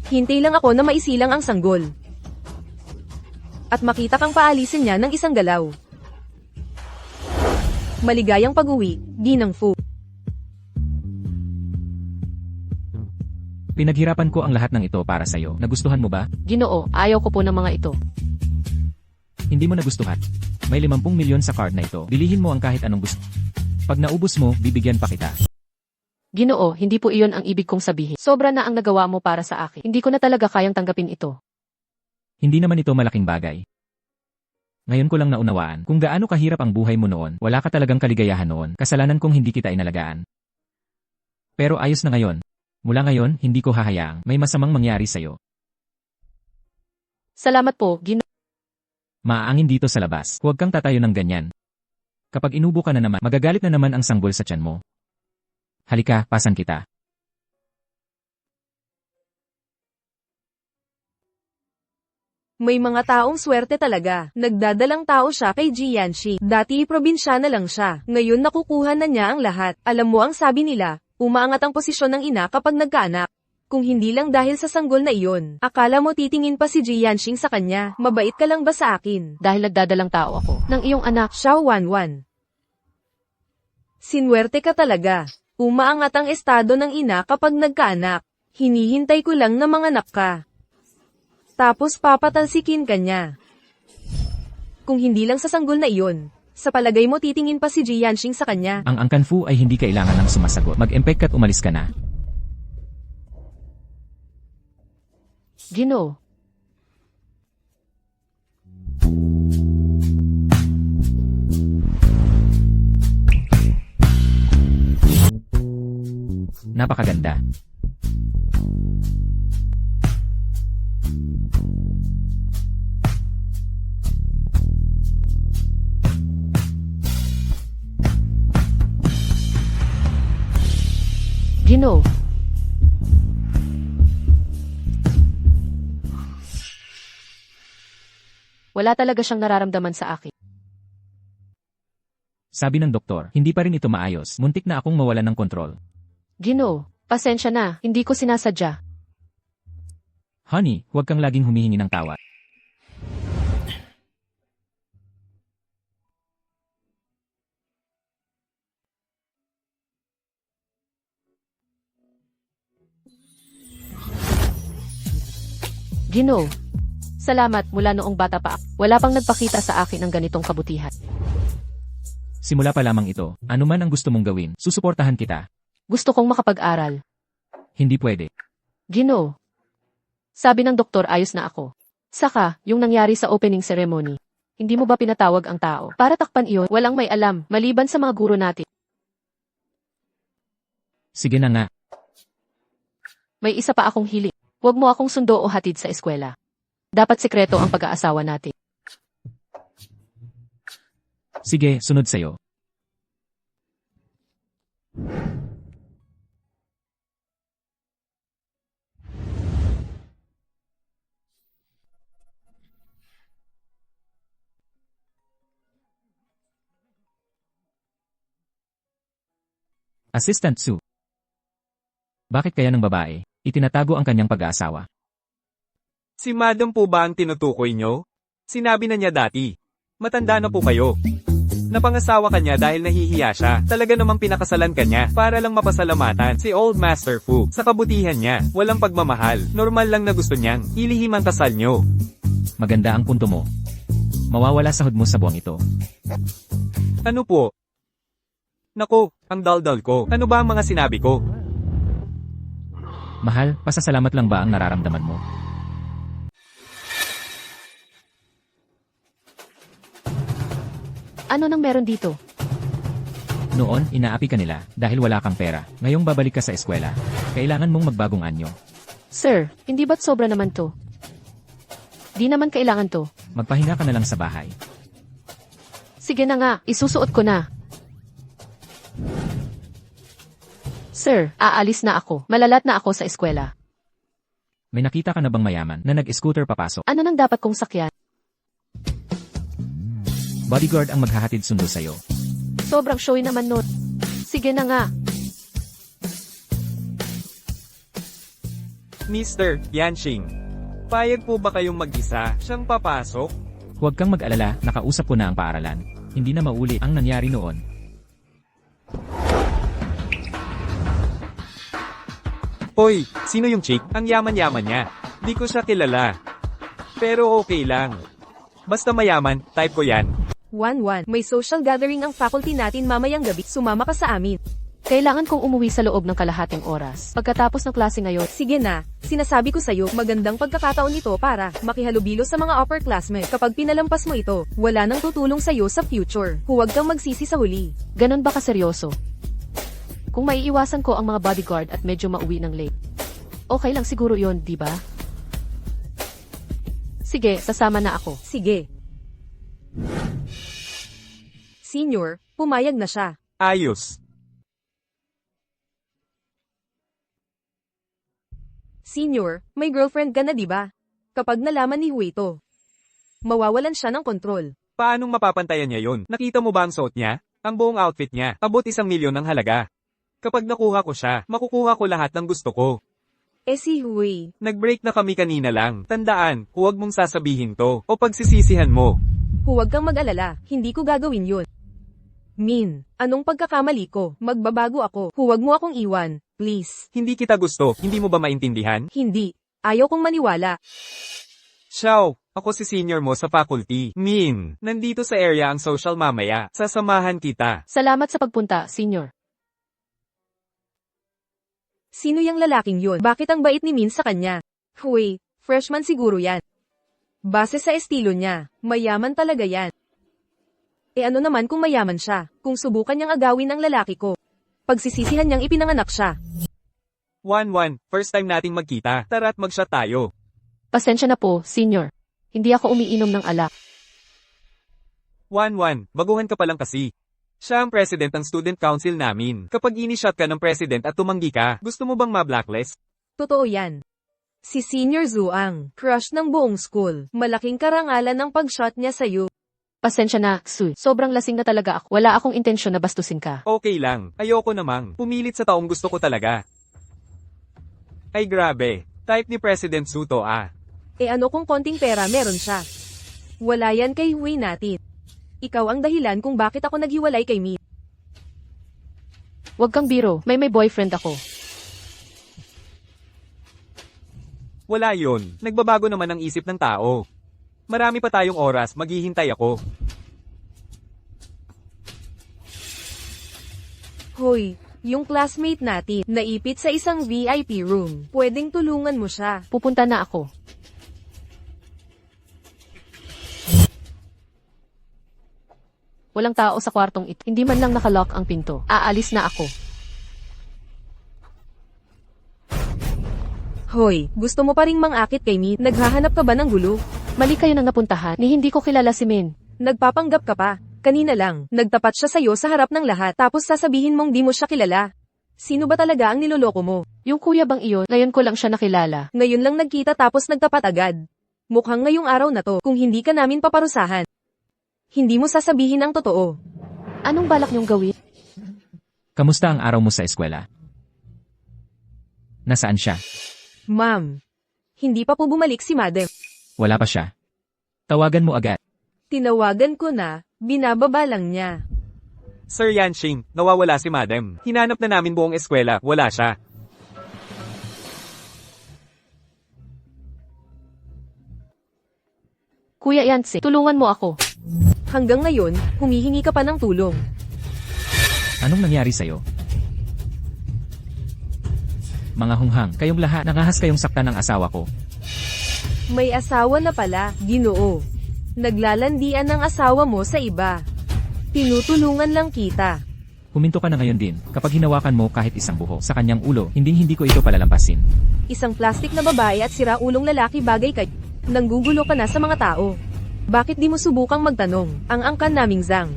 Hintay lang ako na maisilang ang sanggol. At makita kang paalisin niya ng isang galaw. Maligayang pag-uwi, Ginang Fu. Pinaghirapan ko ang lahat ng ito para sa'yo. Nagustuhan mo ba? Ginoo, ayaw ko po ng mga ito. Hindi mo nagustuhan. May 50 milyon sa card na ito. Bilihin mo ang kahit anong gusto. Pag naubos mo, bibigyan pa kita. Ginoo, hindi po iyon ang ibig kong sabihin. Sobra na ang nagawa mo para sa akin. Hindi ko na talaga kayang tanggapin ito. Hindi naman ito malaking bagay. Ngayon ko lang naunawaan kung gaano kahirap ang buhay mo noon. Wala ka talagang kaligayahan noon. Kasalanan kong hindi kita inalagaan. Pero ayos na ngayon. Mula ngayon, hindi ko hahayaang may masamang mangyari sa'yo. Salamat po, Ginoo. Maaangin dito sa labas. Huwag kang tatayo ng ganyan. Kapag inubo ka na naman, magagalit na naman ang sanggol sa tiyan mo. Halika, pasan kita. May mga taong swerte talaga. Nagdadalang tao siya kay Ji Yanxi. Dati probinsya na lang siya. Ngayon nakukuha na niya ang lahat. Alam mo ang sabi nila, umaangat ang posisyon ng ina kapag nagkaanak. Kung hindi lang dahil sa sanggol na iyon, akala mo titingin pa si Ji Yanxing sa kanya. Mabait ka lang ba sa akin? Dahil nagdadalang tao ako. Ng iyong anak, Xiao Wanwan. Sinwerte ka talaga. Umaangat ang estado ng ina kapag nagkaanak. Hinihintay ko lang na manganak ka. Tapos papatalsikin ka niya. Kung hindi lang sa sanggol na iyon, sa palagay mo titingin pa si Ji Yanxing sa kanya. Ang Angkan Fu ay hindi kailangan ng sumasagot. Mag-empek at umalis ka na. Ginoo. Napakaganda. Ginoo. Wala talaga siyang nararamdaman sa akin. Sabi ng doktor, hindi pa rin ito maayos. Muntik na akong mawalan ng kontrol. Gino, pasensya na, hindi ko sinasadya. Honey, huwag kang laging humihingi ng tawad. Gino, salamat mula noong bata pa. Wala pang nagpakita sa akin ng ganitong kabutihan. Simula pa lamang ito, anuman ang gusto mong gawin, susuportahan kita. Gusto kong makapag-aral. Hindi pwede. Gino, sabi ng doktor ayos na ako. Saka, yung nangyari sa opening ceremony. Hindi mo ba pinatawag ang tao? Para takpan iyon, walang may alam, maliban sa mga guro natin. Sige na nga. May isa pa akong hiling. Huwag mo akong sundo o hatid sa eskwela. Dapat sekreto ang pag-aasawa natin. Sige, sunod sa'yo. Assistant Sue. Bakit kaya ng babae, itinatago ang kanyang pag-aasawa? Si Madam po ba ang tinutukoy nyo? Sinabi na niya dati. Matanda na po kayo. Napangasawa ka niya dahil nahihiya siya. Talaga namang pinakasalan ka niya para lang mapasalamatan si Old Master Fu. Sa kabutihan niya, walang pagmamahal. Normal lang na gusto niyang ilihim ang kasal nyo. Maganda ang punto mo. Mawawala sahod mo sa buwang ito. Ano po? Naku, ang daldal ko. Ano ba ang mga sinabi ko? Mahal, pasasalamat lang ba ang nararamdaman mo? Ano nang meron dito? Noon, inaapi ka nila dahil wala kang pera. Ngayong babalik ka sa eskwela. Kailangan mong magbagong anyo. Sir, hindi ba't sobra naman to? Di naman kailangan to. Magpahinga ka na lang sa bahay. Sige na nga, isusuot ko na. Sir, aalis na ako. Malalat na ako sa eskwela. May nakita ka na bang mayaman na nag-scooter papasok? Ano nang dapat kong sakyan? Bodyguard ang maghahatid sundo sa'yo. Sobrang showy naman nun. Sige na nga. Mr. Yanxing, payag po ba kayong mag-isa siyang papasok? Huwag kang mag-alala, nakausap ko na ang paaralan. Hindi na maulit ang nangyari noon. Hoy, sino yung chick? Ang yaman-yaman niya. Di ko siya kilala. Pero okay lang. Basta mayaman, type ko yan. 1-1. May social gathering ang faculty natin mamayang gabi. Sumama ka sa amin. Kailangan kong umuwi sa loob ng kalahating oras. Pagkatapos ng klase ngayon, Sige na, sinasabi ko sa'yo, magandang pagkakataon ito para makihalubilo sa mga upperclassmen. Kapag pinalampas mo ito, wala nang tutulong sa'yo sa future. Huwag kang magsisi sa huli. ganon ba kaseryoso? Kung maiiwasan ko ang mga bodyguard at medyo mauwi ng late. Okay lang siguro yon, di ba? Sige, sasama na ako. Sige. Senior, pumayag na siya. Ayos. Senior, may girlfriend ka na di ba? Kapag nalaman ni Hui ito, mawawalan siya ng kontrol. Paanong mapapantayan niya yon? Nakita mo ba ang suot niya? Ang buong outfit niya, abot 1 milyon ng halaga. Kapag nakuha ko siya, makukuha ko lahat ng gusto ko. Eh si Hui, Nag-break na kami kanina lang. Tandaan, huwag mong sasabihin to, o pagsisisihan mo. huwag kang mag-alala, hindi ko gagawin yun. Min, anong pagkakamali ko? Magbabago ako. Huwag mo akong iwan, please. Hindi kita gusto, hindi mo ba maintindihan? Hindi. Ayaw kong maniwala. Xiao, ako si senior mo sa faculty. Min, nandito sa area ang social mamaya. Sasamahan kita. Salamat sa pagpunta, senior. Sino yung lalaking yun? Bakit ang bait ni Min sa kanya? Hui, freshman siguro yan. Base sa estilo niya, mayaman talaga yan. E ano naman kung mayaman siya, kung subukan niyang agawin ang lalaki ko? Pagsisisihan niyang ipinanganak siya. 1-1, first time nating magkita. Tara't mag-shot tayo. Pasensya na po, senior. Hindi ako umiinom ng alak. 1-1, baguhan ka pa lang kasi. Siya ang president ng student council namin. Kapag ini-shot ka ng president at tumanggi ka, gusto mo bang ma-blacklist? Totoo yan. Si Senior Zhuang, crush ng buong school. Malaking karangalan ng pag-shot niya sa'yo. Pasensya na, Su. Sobrang lasing na talaga ako. Wala akong intensyon na bastusin ka. Okay lang, ayoko namang. Pumilit sa taong gusto ko talaga. Ay grabe, type ni President Suto ah. E ano kung konting pera meron siya? Wala yan kay Hui natin. Ikaw ang dahilan kung bakit ako naghiwalay kay Mi. Huwag kang biro, may boyfriend ako. Wala yun, nagbabago naman ang isip ng tao. Marami pa tayong oras, maghihintay ako. Hoy, yung classmate natin, naipit sa isang VIP room. Pwedeng tulungan mo siya. Pupunta na ako. Walang tao sa kwartong ito. Hindi man lang nakalock ang pinto. Aalis na ako. Hoy, gusto mo pa ring mangakit kay Mi? Naghahanap ka ba ng gulo? Mali kayo nang napuntahan, ni hindi ko kilala si Min. Nagpapanggap ka pa. Kanina lang, nagtapat siya sa'yo sa harap ng lahat, tapos sasabihin mong di mo siya kilala. Sino ba talaga ang niloloko mo? Yung kuya bang iyon, ngayon ko lang siya nakilala. Ngayon lang nagkita tapos nagtapat agad. Mukhang ngayong araw na to, kung hindi ka namin paparusahan. Hindi mo sasabihin ang totoo. Anong balak niyong gawin? Kamusta ang araw mo sa eskwela? Nasaan siya? Ma'am, hindi pa po bumalik si Madam. Wala pa siya. Tawagan mo agad. Tinawagan ko na, binababa lang niya. Sir Yanxing, nawawala si Madam. Hinanap na namin buong eskwela, wala siya. Kuya Yancy, tulungan mo ako. Hanggang ngayon, humihingi ka pa ng tulong. Anong nangyari sa'yo? Mga hunghang, kayong lahat, nakahas kayong saktan ng asawa ko. May asawa na pala, Ginoo. Naglalandian ng asawa mo sa iba. Tinutulungan lang kita. Huminto ka na ngayon din, kapag hinawakan mo kahit isang buho sa kanyang ulo, hindi ko ito palalampasin. Isang plastik na babae at sira-ulong lalaki bagay kay. Nanggugulo ka na sa mga tao. Bakit di mo subukang magtanong, ang angkan naming Zhang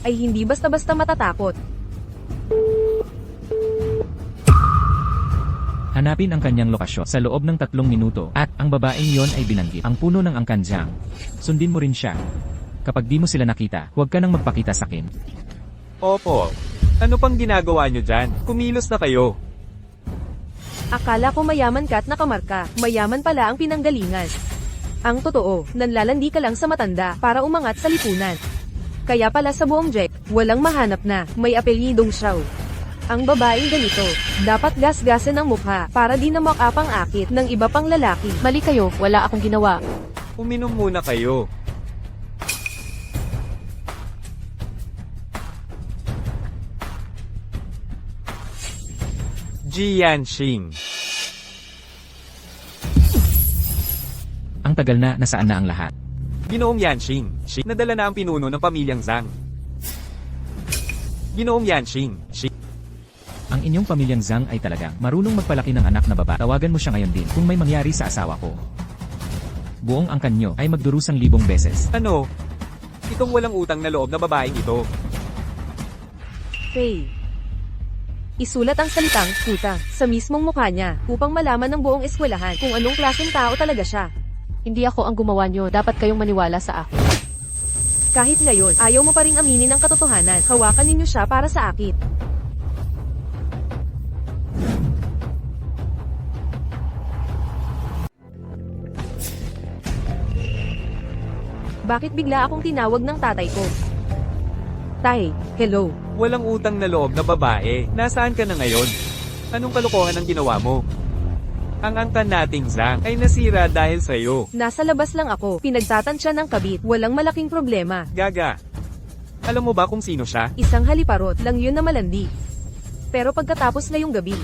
ay hindi basta-basta matatakot. Hanapin ang kanyang lokasyon sa loob ng 3 minuto at ang babaeng yon ay binanggit ang puno ng Angkanjang. Sundin mo rin siya. Kapag di mo sila nakita, huwag ka nang magpakita sa akin. Opo. Ano pang ginagawa nyo dyan? Kumilos na kayo. Akala ko mayaman ka at nakamarka, mayaman pala ang pinanggalingan. Ang totoo, nanlalandi ka lang sa matanda para umangat sa lipunan. Kaya pala sa buong Jack, walang mahanap na, may apelyidong Xiao. Ang babaeng ganito, dapat gasgasan ang mukha para di na makapang-akit ng iba pang lalaki. Mali kayo, wala akong ginawa. Uminom muna kayo. Ji Yanxing. Ang tagal na, nasaan na ang lahat? Ginoong Yanxing, nadala na ang pinuno ng pamilyang Zhang. Ginoong Yanxing, Ang inyong pamilyang Zhang ay talagang marunong magpalaki ng anak na baba. Tawagan mo siya ngayon din kung may mangyari sa asawa ko. Buong angkan nyo ay magdurusang 1,000 beses. ano? Itong walang utang na loob na babaeng ito. Faye. Isulat ang salitang puta sa mismong mukha niya upang malaman ng buong eskwelahan kung anong klaseng tao talaga siya. Hindi ako ang gumawa nyo, dapat kayong maniwala sa akin. Kahit ngayon, ayaw mo pa ring aminin ang katotohanan. Hawakan ninyo siya para sa akin. Bakit bigla akong tinawag ng tatay ko? Tay, hello. Walang utang na loob na babae. Nasaan ka na ngayon? Anong kalokohan ang ginawa mo? Ang angkan nating Zhang ay nasira dahil sa'yo. Nasa labas lang ako, pinagtatansya ng kabit, walang malaking problema. Gaga. Alam mo ba kung sino siya? Isang haliparot lang yun na malandi. Pero pagkatapos ngayong gabi,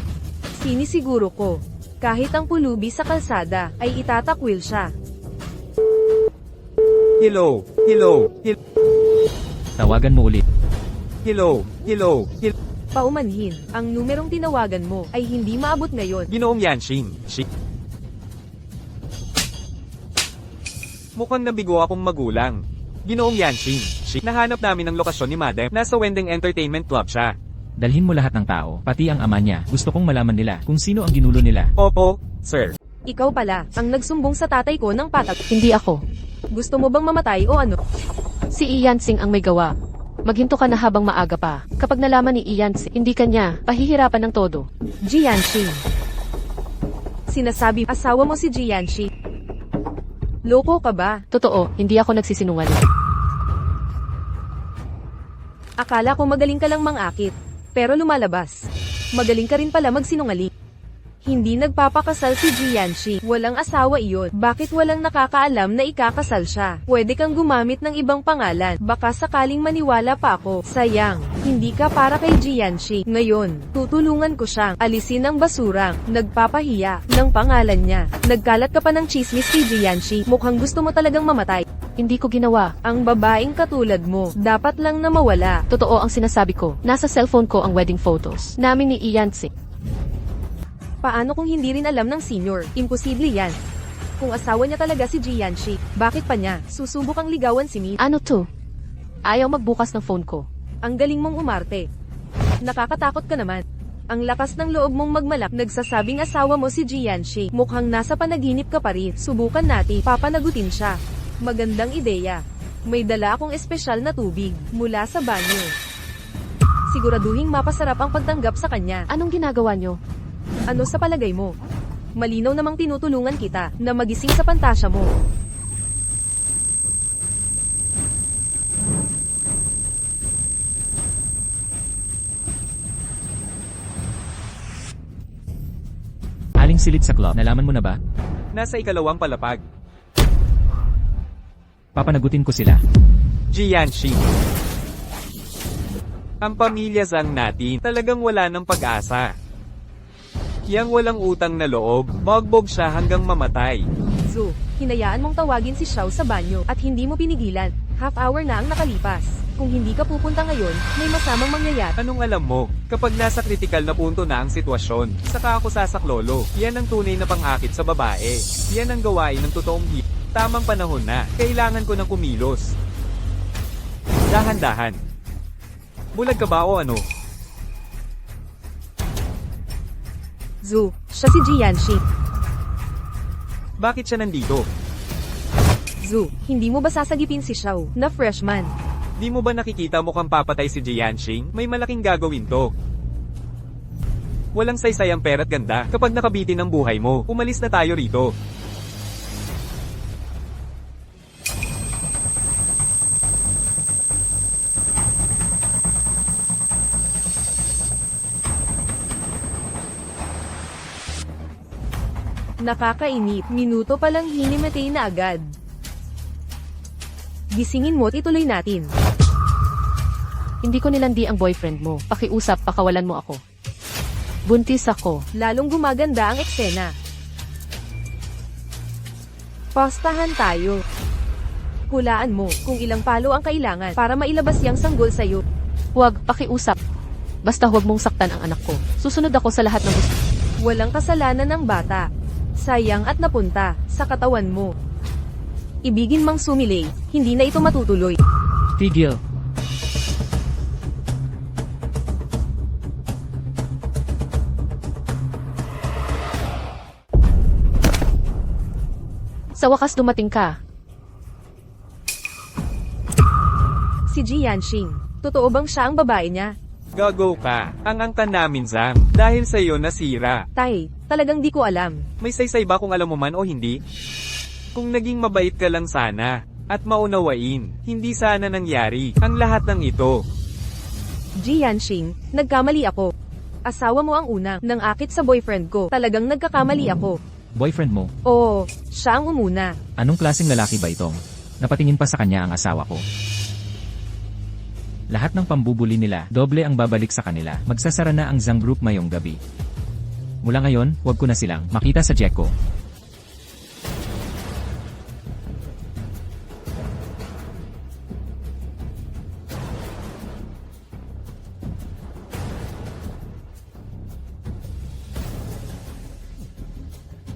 sinisiguro ko, kahit ang pulubi sa kalsada, ay itatakwil siya. Hello. Tawagan mo ulit. Hello. Paumanhin, ang numerong tinawagan mo ay hindi maabot ngayon. Ginoong Yanxing, Mukhang nabigo akong magulang. Ginoong Yanxing, nahanap namin ang lokasyon ni Madam. Nasa Wending Entertainment Club siya. Dalhin mo lahat ng tao, pati ang ama niya. Gusto kong malaman nila kung sino ang ginulo nila. Opo, sir. Ikaw pala, ang nagsumbong sa tatay ko ng patak. Hindi ako. Gusto mo bang mamatay o ano? Si Ian Sing ang may gawa. Maghinto ka na habang maaga pa. Kapag nalaman ni Ian Sing, hindi kanya pahihirapan ng todo. Jianxing. Sinasabi, asawa mo si Jianxing. Loko ka ba? Totoo, hindi ako nagsisinungaling. Akala ko magaling ka lang mangakit. Pero lumalabas. Magaling ka rin pala magsinungaling. Hindi nagpapakasal si Jianxing. Walang asawa iyon. Bakit walang nakakaalam na ikakasal siya? Pwede kang gumamit ng ibang pangalan. Baka sakaling maniwala pa ako. Sayang, hindi ka para kay Jianxing. Ngayon, tutulungan ko siyang alisin ang basurang nagpapahiya ng pangalan niya. Nagkalat ka pa ng chismis kay Jianxing. Mukhang gusto mo talagang mamatay. Hindi ko ginawa. Ang babaeng katulad mo, dapat lang na mawala. Totoo ang sinasabi ko. Nasa cellphone ko ang wedding photos namin ni Ian Sing. Paano kung hindi rin alam ng senior? Imposible yan. Kung asawa niya talaga si Jianxing, bakit pa niya susubok ang ligawan si Mi? Ano to? Ayaw magbukas ng phone ko. Ang galing mong umarte. Nakakatakot ka naman. Ang lakas ng loob mong magmalak, nagsasabing asawa mo si Jianxing. Mukhang nasa panaginip ka pa rin. Subukan natin, papanagutin siya. Magandang ideya. May dala akong espesyal na tubig mula sa banyo. Siguraduhing mapasarap ang pagtanggap sa kanya. Anong ginagawa nyo? Ano sa palagay mo? Malinaw namang tinutulungan kita na magising sa pantasya mo. Aling silid sa club, nalaman mo na ba? Nasa ikalawang palapag. Papanagutin ko sila. Jianxing. Ang pamilya Zhang natin talagang wala ng pag-asa. Yang walang utang na loob, magbog siya hanggang mamatay. Zu, hinayaan mong tawagin si Xiao sa banyo at hindi mo pinigilan. Half hour na ang nakalipas. Kung hindi ka pupunta ngayon, may masamang mangyayari. Anong alam mo, kapag nasa kritikal na punto na ang sitwasyon, saka ako sasaklolo. Yan ang tunay na pang-akit sa babae. Yan ang gawain ng totoong hip. Tamang panahon na, kailangan ko ng kumilos. Dahan-dahan. Bulag ka ba o ano? Zu, siya si Jianxing. Bakit siya nandito? Zu, hindi mo ba sasagipin si Xiao, na freshman? Di mo ba nakikita mukhang papatay si Jianxing? May malaking gagawin to. Walang saysay ang pera't ganda kapag nakabitin ang buhay mo. Umalis na tayo rito. Nakakainip, minuto palang hinimatay na agad. Gisingin mo at ituloy natin. Hindi ko nilandi ang boyfriend mo. Pakiusap, pakawalan mo ako. Buntis ako. Lalong gumaganda ang eksena. Pastahan tayo. Hulaan mo kung ilang palo ang kailangan para mailabas yang sanggol sa'yo. Huwag, pakiusap. Basta huwag mong saktan ang anak ko. Susunod ako sa lahat ng gusto. Walang kasalanan ng bata. Sayang at napunta sa katawan mo. Ibigin mang sumilay, hindi na ito matutuloy. Tigil. Sa wakas dumating ka. Si Jianxing, totoo bang siya ang babae niya? Gago ka. Ang angkan namin, Zhang. Dahil sa'yo nasira. Tay, talagang di ko alam. May saysay ba kung alam mo man o hindi? Kung naging mabait ka lang sana, at maunawain, hindi sana nangyari ang lahat ng ito. Jianxing, nagkamali ako. Asawa mo ang unang nang akit sa boyfriend ko. Talagang nagkakamali ako. Boyfriend mo, Oo, siya ang umuna. anong klaseng lalaki ba itong? Napatingin pa sa kanya ang asawa ko. Lahat ng pambubuli nila, doble ang babalik sa kanila. Magsasara na ang Zhang Group mayong gabi. Mula ngayon, huwag ko na silang makita sa Jeko.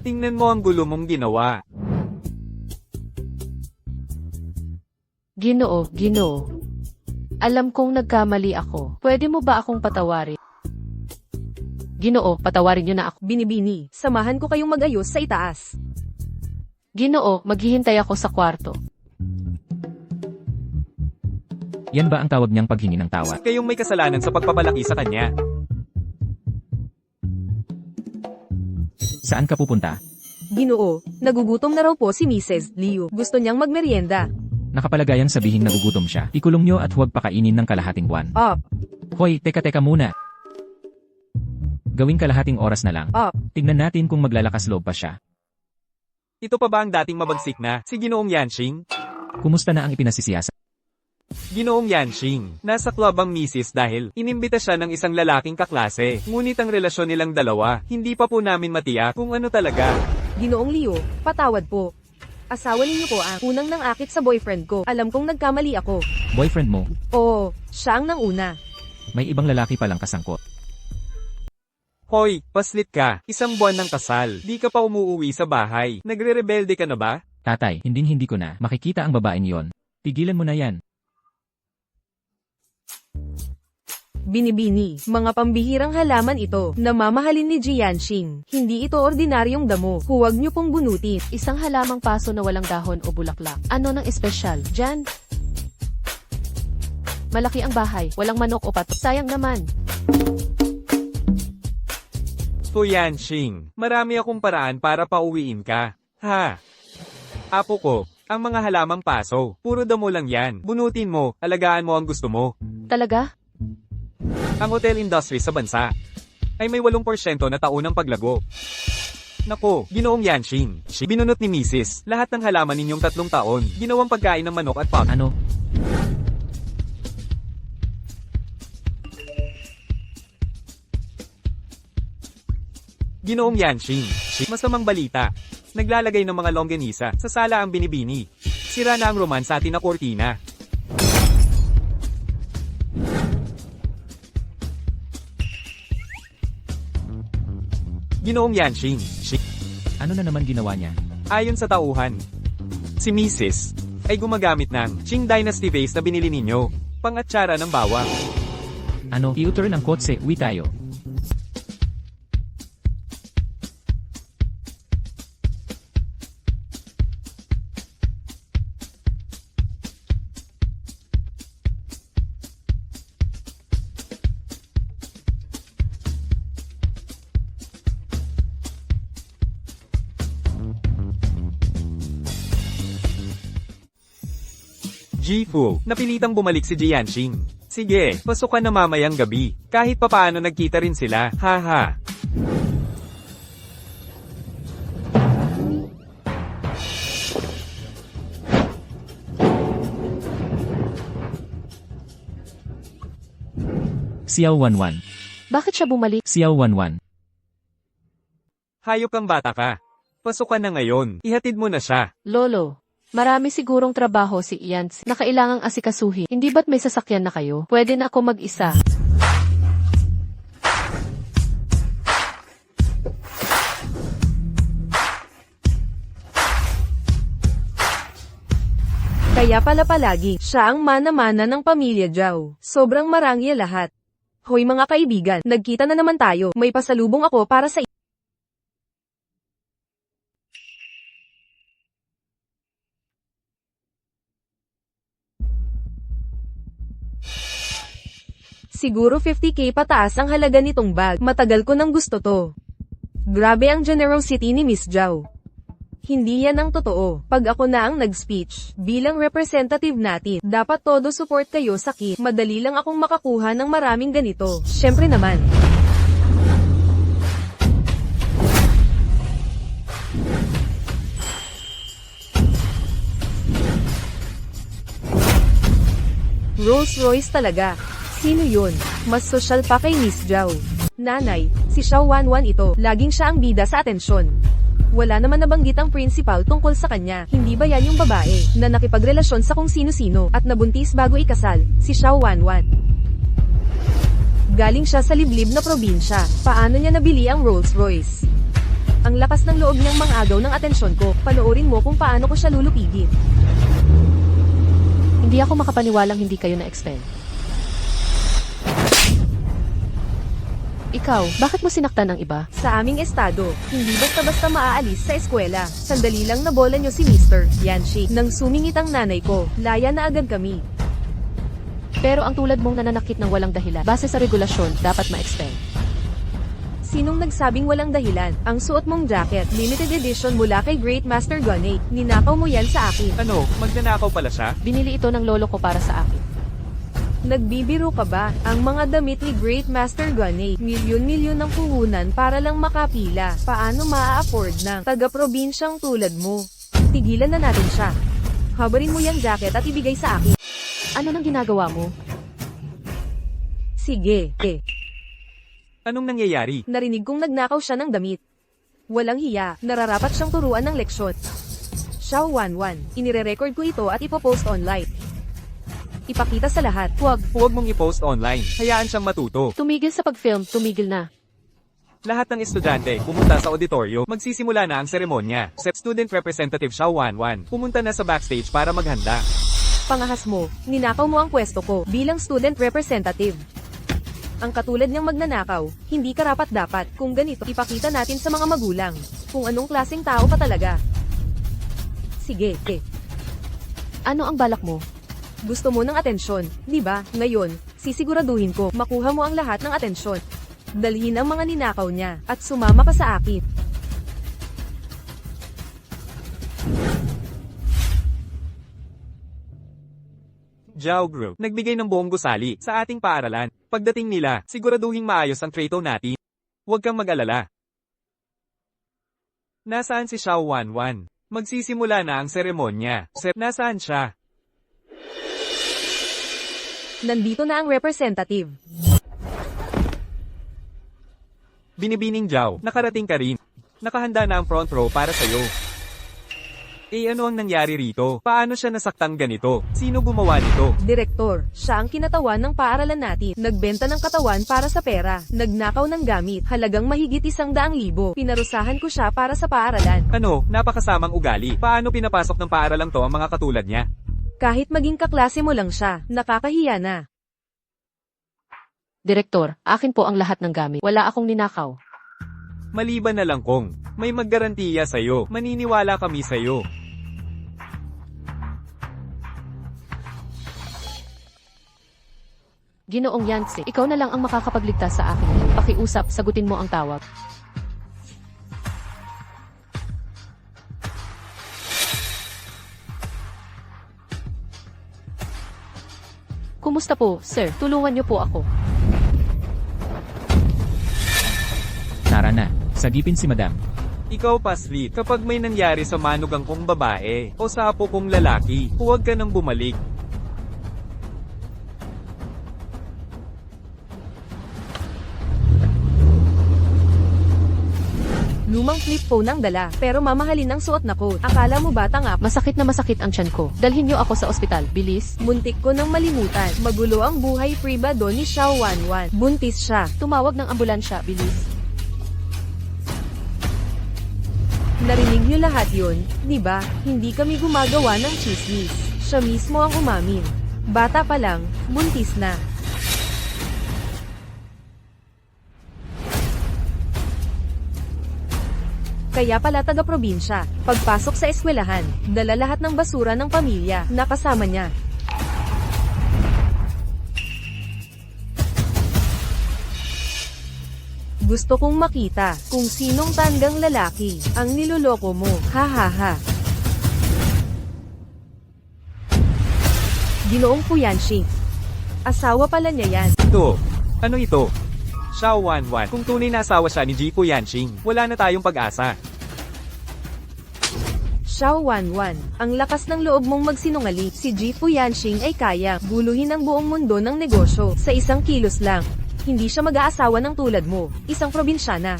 Tingnan mo ang gulo mong ginawa. Ginoo, Ginoo. Alam kong nagkamali ako. Pwede mo ba akong patawarin? Ginoo, patawarin niyo na ako. Binibini, samahan ko kayong mag-ayos sa itaas. Ginoo, maghihintay ako sa kwarto. Yan ba ang tawag niyang paghingi ng tawad? Kayong may kasalanan sa pagpapalaki sa kanya. Saan ka pupunta? Ginoo, nagugutom na raw po si Mrs. Liu. Gusto niyang magmerienda. Nakapalagayang sabihing nagugutom siya. Ikulong niyo at huwag pakainin ng kalahating buwan. Up, Hoy, teka muna. Gawing kalahating oras na lang. up. Tignan natin kung maglalakas loob pa siya. Ito pa ba ang dating mabagsik na si Ginoong Yanxing? Kumusta na ang ipinasisiyasa? Ginoong Yanxing, nasa club ang misis dahil inimbita siya ng isang lalaking kaklase. Ngunit ang relasyon nilang dalawa, hindi pa po namin matiyak kung ano talaga. Ginoong Liu, patawad po. Asawa ninyo po ang unang nangakit sa boyfriend ko. Alam kong nagkamali ako. Boyfriend mo, Oo, siya ang nanguna. may ibang lalaki palang kasangkot. Hoy, paslit ka. Isang buwan ng kasal. Di ka pa umuuwi sa bahay. Nagre-rebelde ka na ba? Tatay, hindi ko na makikita ang babaeng yon. Tigilan mo na yan. Binibini, mga pambihirang halaman ito, namamahalin ni Jianxing. Hindi ito ordinaryong damo. Huwag niyo pong bunutin. Isang halamang paso na walang dahon o bulaklak. Ano ng espesyal, Jan? Malaki ang bahay, walang manok o pato. Sayang naman. To Yanxing, marami akong paraan para pauwiin ka. Ha? Apo ko, ang mga halamang paso, puro damo lang yan. Bunutin mo, alagaan mo ang gusto mo. Talaga? Ang hotel industry sa bansa ay may 8% na taunang paglago. Nako, Ginoong Yanxing, binunot ni Mrs. lahat ng halaman ninyong 3 taon, ginawang pagkain ng manok at pag. Ano? Ginoong Yanxing, masamang balita. Naglalagay ng mga longganisa sa sala ang binibini. Sira na ang romance sa atin na kortina. Ginoong Yanxing, Ano na naman ginawa niya? ayon sa tauhan, si Mrs. ay gumagamit ng Qing Dynasty vase na binili ninyo, pangatsara ng bawang. Ano? I-uturin ang kotse, uwi tayo. Jifu, napilitang bumalik si Jianxing. Sige, pasukan na mamayang gabi. Kahit papaano nagkita rin sila, haha. Xiao Wanwan. Bakit siya bumalik? Xiao Wanwan. Hayop kang bata ka. Pasukan na ngayon, ihatid mo na siya. Lolo, marami sigurong trabaho si Ian na kailangang asikasuhin. Hindi ba't may sasakyan na kayo? Pwede na ako mag-isa. Kaya pala palagi, siya ang mana-mana ng pamilya Zhao. Sobrang marangya lahat. Hoy mga kaibigan, nagkita na naman tayo. May pasalubong ako para sa Siguro 50k pataas ang halaga nitong bag. Matagal ko nang gusto to. Grabe ang generosity ni Miss Zhao. Hindi yan ang totoo. Pag ako na ang nag-speech, bilang representative natin, dapat todo support kayo sa kit. Madali lang akong makakuha ng maraming ganito. Syempre naman. Rolls Royce talaga. Sino yun? Mas sosyal pa kay Miss Zhao. Nanay, si Xiao Wanwan ito. Laging siya ang bida sa atensyon. Wala naman nabanggit ang principal tungkol sa kanya. Hindi ba yan yung babae na nakipagrelasyon sa kung sino-sino at nabuntis bago ikasal, si Xiao Wanwan? Galing siya sa liblib na probinsya. Paano niya nabili ang Rolls Royce? Ang lakas ng loob niyang mangagaw ng atensyon ko. Panoorin mo kung paano ko siya lulupigin. Hindi ako makapaniwalang hindi kayo na-expel. Ikaw, bakit mo sinaktan ang iba? Sa aming estado, hindi basta-basta maaalis sa eskwela. Sandali lang na bola nyo si Mr. Yanxi. Nang sumingit ang nanay ko, laya na agad kami. Pero ang tulad mong nananakit ng walang dahilan, base sa regulasyon, dapat ma-expel. Sinong nagsabing walang dahilan? Ang suot mong jacket, limited edition mula kay Great Master Gunny. Ninakaw mo yan sa akin. Ano, magnanakaw pala siya? Binili ito ng lolo ko para sa akin. Nagbibiro ka ba? Ang mga damit ni Great Master Gunny, milyon-milyon ng puhunan para lang makapila. Paano maa-afford ng taga-probinsyang tulad mo? Tigilan na natin siya. Habarin mo yung jacket at ibigay sa akin. Ano nang ginagawa mo? Sige, Anong nangyayari? Narinig kong nagnakaw siya ng damit. Walang hiya, nararapat siyang turuan ng leksyon. Xiao Wanwan, inire-record ko ito at ipopost online. Ipakita sa lahat. Huwag mong i-post online. Hayaan siyang matuto. Tumigil sa pag-film, tumigil na. Lahat ng estudyante, pumunta sa auditoryo. Magsisimula na ang seremonya. Student Representative Xiao Wanwan, pumunta na sa backstage para maghanda. Pangahas mo, ninakaw mo ang pwesto ko bilang student representative. Ang katulad niyang magnanakaw, hindi karapat-dapat. Kung ganito, ipakita natin sa mga magulang kung anong klaseng tao ka talaga. Sige, Ano ang balak mo? gusto mo ng atensyon, di ba? Ngayon, sisiguraduhin ko, makuha mo ang lahat ng atensyon. Dalhin ang mga ninakaw niya, at sumama ka sa akin. Zhao Group, nagbigay ng buong gusali sa ating paaralan. Pagdating nila, siguraduhin maayos ang trato natin. Huwag kang mag-alala. Nasaan si Xiao Wanwan? Magsisimula na ang seremonya. Nasaan siya? Nandito na ang representative. Binibining Zhao, nakarating ka rin. Nakahanda na ang front row para sa'yo. Ano ang nangyari rito? Paano siya nasaktang ganito? Sino gumawa nito? Direktor, siya ang kinatawan ng paaralan natin. Nagbenta ng katawan para sa pera. Nagnakaw ng gamit, halagang mahigit 100,000. Pinarusahan ko siya para sa paaralan. Ano, napakasamang ugali. Paano pinapasok ng paaralang to ang mga katulad niya? Kahit maging kaklase mo lang siya, nakakahiya na. Direktor, akin po ang lahat ng gamit. Wala akong ninakaw. Maliban na lang kung may maggarantiya sa'yo, maniniwala kami sa'yo. Ginoong Yancy, ikaw na lang ang makakapagligtas sa akin. Pakiusap, sagutin mo ang tawag. Kumusta po, sir? Tulungan niyo po ako. Tara na, sagipin si Madam. Ikaw, Paslit, kapag may nangyari sa manugang kong babae o sa apo kong lalaki, huwag ka nang bumalik. Lumang flip phone ang dala, pero mamahalin ang suot na coat. Akala mo ba tanga? Masakit na masakit ang tiyan ko. Dalhin niyo ako sa ospital, bilis. Muntik ko nang malimutan. Magulo ang buhay pribado ni Xiao Wanwan. Buntis siya. Tumawag ng ambulansya, bilis. Narinig niyo lahat yun, di ba? Hindi kami gumagawa ng chismis. Siya mismo ang umamin. Bata pa lang, buntis na. Kaya pala taga-probinsya. Pagpasok sa eskwelahan, dala lahat ng basura ng pamilya na kasama niya. Gusto kong makita kung sinong tandang lalaki ang niloloko mo. Ha ha ha. Ginoong Puyanshi. Asawa pala niya yan. Ito. Ano ito? Xiao Wanwan. Kung tunay na asawa siya ni Jifu Yanqing, wala na tayong pag-asa. Xiao Wanwan, ang lakas ng loob mong magsinungaling. Si Jifu Yanqing ay kaya guluhin ang buong mundo ng negosyo sa isang kilos lang. Hindi siya mag-aasawa ng tulad mo, isang probinsyana.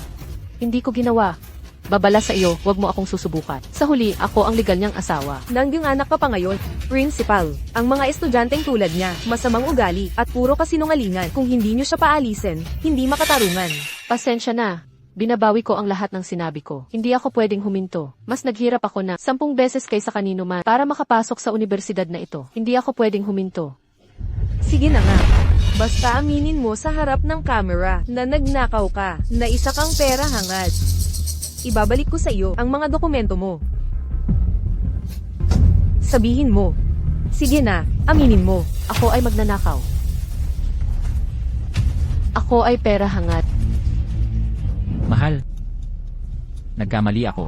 Hindi ko ginawa. Babala sa iyo, wag mo akong susubukan. Sa huli, ako ang legal niyang asawa. Nangyong anak ka pa ngayon, principal. Ang mga estudyanteng tulad niya, masamang ugali, at puro kasinungalingan. Kung hindi niyo siya paalisin, hindi makatarungan. Pasensya na. Binabawi ko ang lahat ng sinabi ko. Hindi ako pwedeng huminto. Mas naghirap ako na 10 beses kaysa kanino man para makapasok sa universidad na ito. Hindi ako pwedeng huminto. Sige na nga. Basta aminin mo sa harap ng camera na nagnakaw ka, na isa kang pera hangad. Ibabalik ko sa iyo ang mga dokumento mo. Sabihin mo. Sige na, aminin mo. Ako ay magnanakaw. Ako ay pera hangat. Mahal. Nagkamali ako.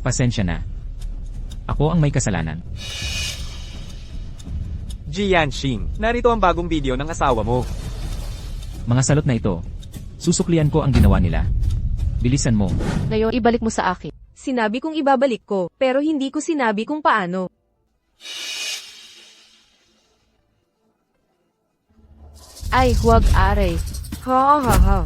Pasensya na. Ako ang may kasalanan. Jianxing, narito ang bagong video ng asawa mo. Mga salot na ito. Susuklian ko ang ginawa nila. Bilisan mo. Ngayon, ibalik mo sa akin. Sinabi kong ibabalik ko, pero hindi ko sinabi kung paano. Ay, huwag aray. Ha ha ha.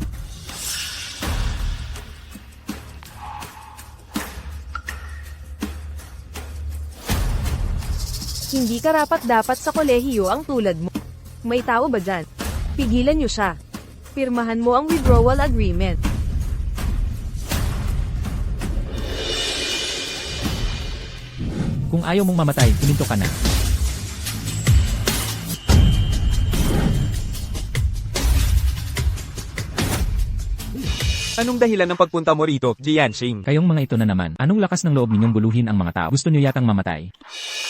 Hindi karapat-dapat sa kolehiyo ang tulad mo. May tao ba dyan? Pigilan niyo siya. Pirmahan mo ang withdrawal agreement. Kung ayaw mong mamatay, huminto ka na. Anong dahilan ng pagpunta mo rito, Jianxing? Kayong mga ito na naman. Anong lakas ng loob ninyong guluhin ang mga tao? Gusto niyo yatang mamatay?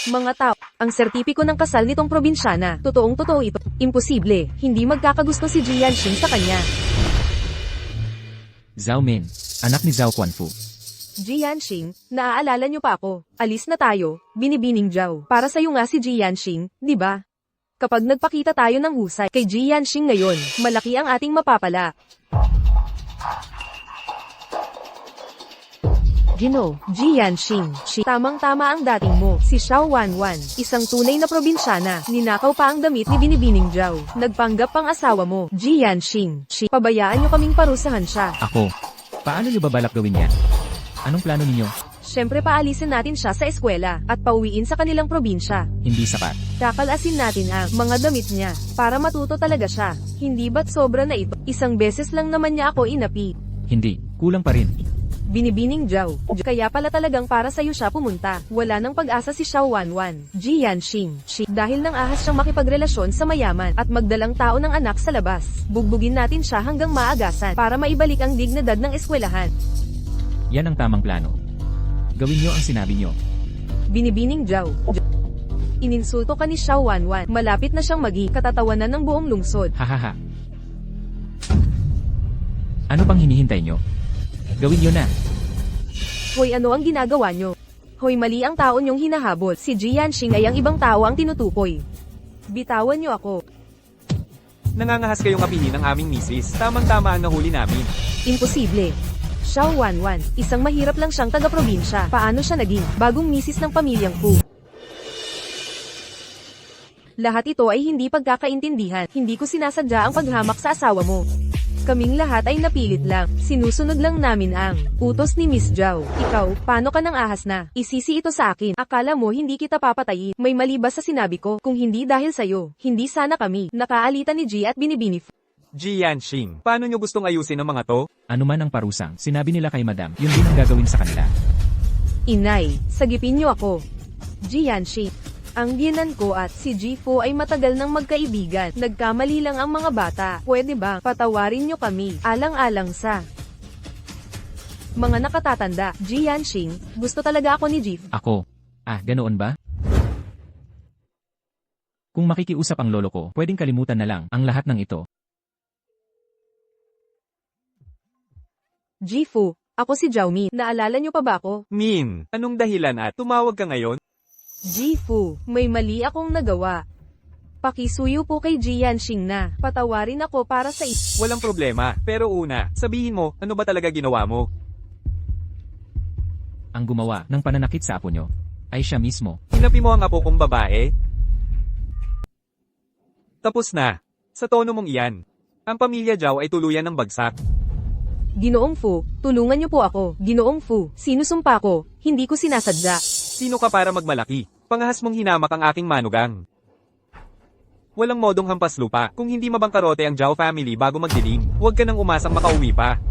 Mga tao, ang sertipiko ng kasal nitong probinsyana, totoong-totoo ito. Imposible, hindi magkakagusto si Jianxing sa kanya. Zhao Min, anak ni Zhao Quanfu. Jianxing, naaalala niyo pa ako. Alis na tayo, binibining Zhao. Para sa'yo nga si Jianxing, di ba? Kapag nagpakita tayo ng husay kay Jianxing ngayon, malaki ang ating mapapala. Gino, Jianxing, tamang-tama ang dating mo, si Xiao Wanwan, isang tunay na probinsyana, ninakaw pa ang damit ni Binibining Zhao, nagpanggap pang asawa mo, Jianxing, pabayaan niyo kaming parusahan siya. Ako. Paano niyo ba balak gawin yan? Anong plano ninyo? Syempre paalisin natin siya sa eskwela, at pauwiin sa kanilang probinsya. Hindi sapat. Kakalasin natin ang mga damit niya, para matuto talaga siya. Hindi ba't sobra na ito? Isang beses lang naman niya ako inapi. Hindi. Kulang pa rin. Binibining Zhao, kaya pala talagang para sa'yo siya pumunta. Wala nang pag-asa si Xiao Wanwan, Jianxing, dahil nang ahas siyang makipagrelasyon sa mayaman at magdalang tao ng anak sa labas. Bugbugin natin siya hanggang maagasan para maibalik ang dignidad ng eskwelahan. Yan ang tamang plano. Gawin niyo ang sinabi niyo. Binibining Zhao. Ininsulto ka ni Xiao Wanwan, malapit na siyang katatawanan ng buong lungsod. Hahaha. Ano pang hinihintay niyo? Gawin niyo na. Hoy, ano ang ginagawa nyo? Hoy, mali ang tao nyong hinahabol. Si Jianxing ay ang ibang tao ang tinutukoy. Bitawan nyo ako. Nangangahas kayong apihin ng aming misis. Tamang-tama ang nahuli namin. Imposible. Xiao Wanwan, isang mahirap lang siyang taga-probinsya. Paano siya naging bagong misis ng pamilyang Fu? Lahat ito ay hindi pagkakaintindihan. Hindi ko sinasadya ang paghamak sa asawa mo. Kaming lahat ay napilit lang. Sinusunod lang namin ang utos ni Miss Zhao. Ikaw, paano ka nang ahas na? Isisi ito sa akin. Akala mo hindi kita papatayin. May mali ba sa sinabi ko? Kung hindi dahil sa'yo, hindi sana kami. Nakaalitan ni Ji at Binibini. Jianxing, paano nyo gustong ayusin ang mga to? Ano man ang parusang, sinabi nila kay Madam, yun din ang gagawin sa kanila. Inay, sagipin niyo ako. Jianxing. Ang biyenan ko at si Jifu ay matagal nang magkaibigan. Nagkamali lang ang mga bata. Pwede ba patawarin niyo kami? Alang-alang sa mga nakatatanda. Jianxing, gusto talaga ako ni Jif. Ako. Ganoon ba? Kung makikiusap ang lolo ko, pwedeng kalimutan na lang ang lahat ng ito. Jifu, ako si Jiaomi. Naalala niyo pa ba ako? Min, anong dahilan at tumawag ka ngayon? Jifu, may mali akong nagawa. Pakisuyo po kay Jianxing na. Patawarin ako para sa Walang problema, pero una, sabihin mo, ano ba talaga ginawa mo? Ang gumawa ng pananakit sa apo nyo ay siya mismo. Hinapi mo ang apo kong babae? Tapos na. Sa tono mong iyan. Ang pamilya Zhao ay tuluyan ng bagsak. Ginoong Fu, tulungan niyo po ako. Ginoong Fu, sinusumpa ko, hindi ko sinasadya. Sino ka para magmalaki? Pangahas mong hinamak ang aking manugang. Walang modong hampas lupa kung hindi mabangkarote ang Zhao family bago magdilim. Huwag ka nang umasang makauwi pa.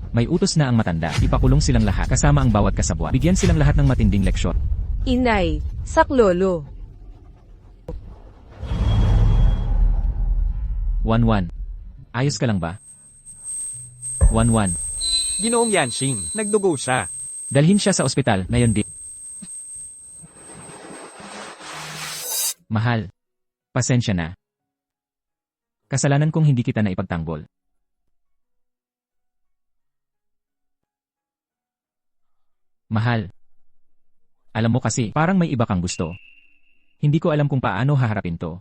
May utos na ang matanda, ipakulong silang lahat kasama ang bawat kasabwat. Bigyan silang lahat ng matinding leksyon. Inay, saklolo. Wanwan. Ayos ka lang ba? Wanwan. Ginoong Yanxing, nagdugo siya. Dalhin siya sa ospital, ngayon di. Mahal. Pasensya na. Kasalanan kong hindi kita na ipagtanggol. Mahal. Alam mo kasi, parang may iba kang gusto. Hindi ko alam kung paano haharapin to.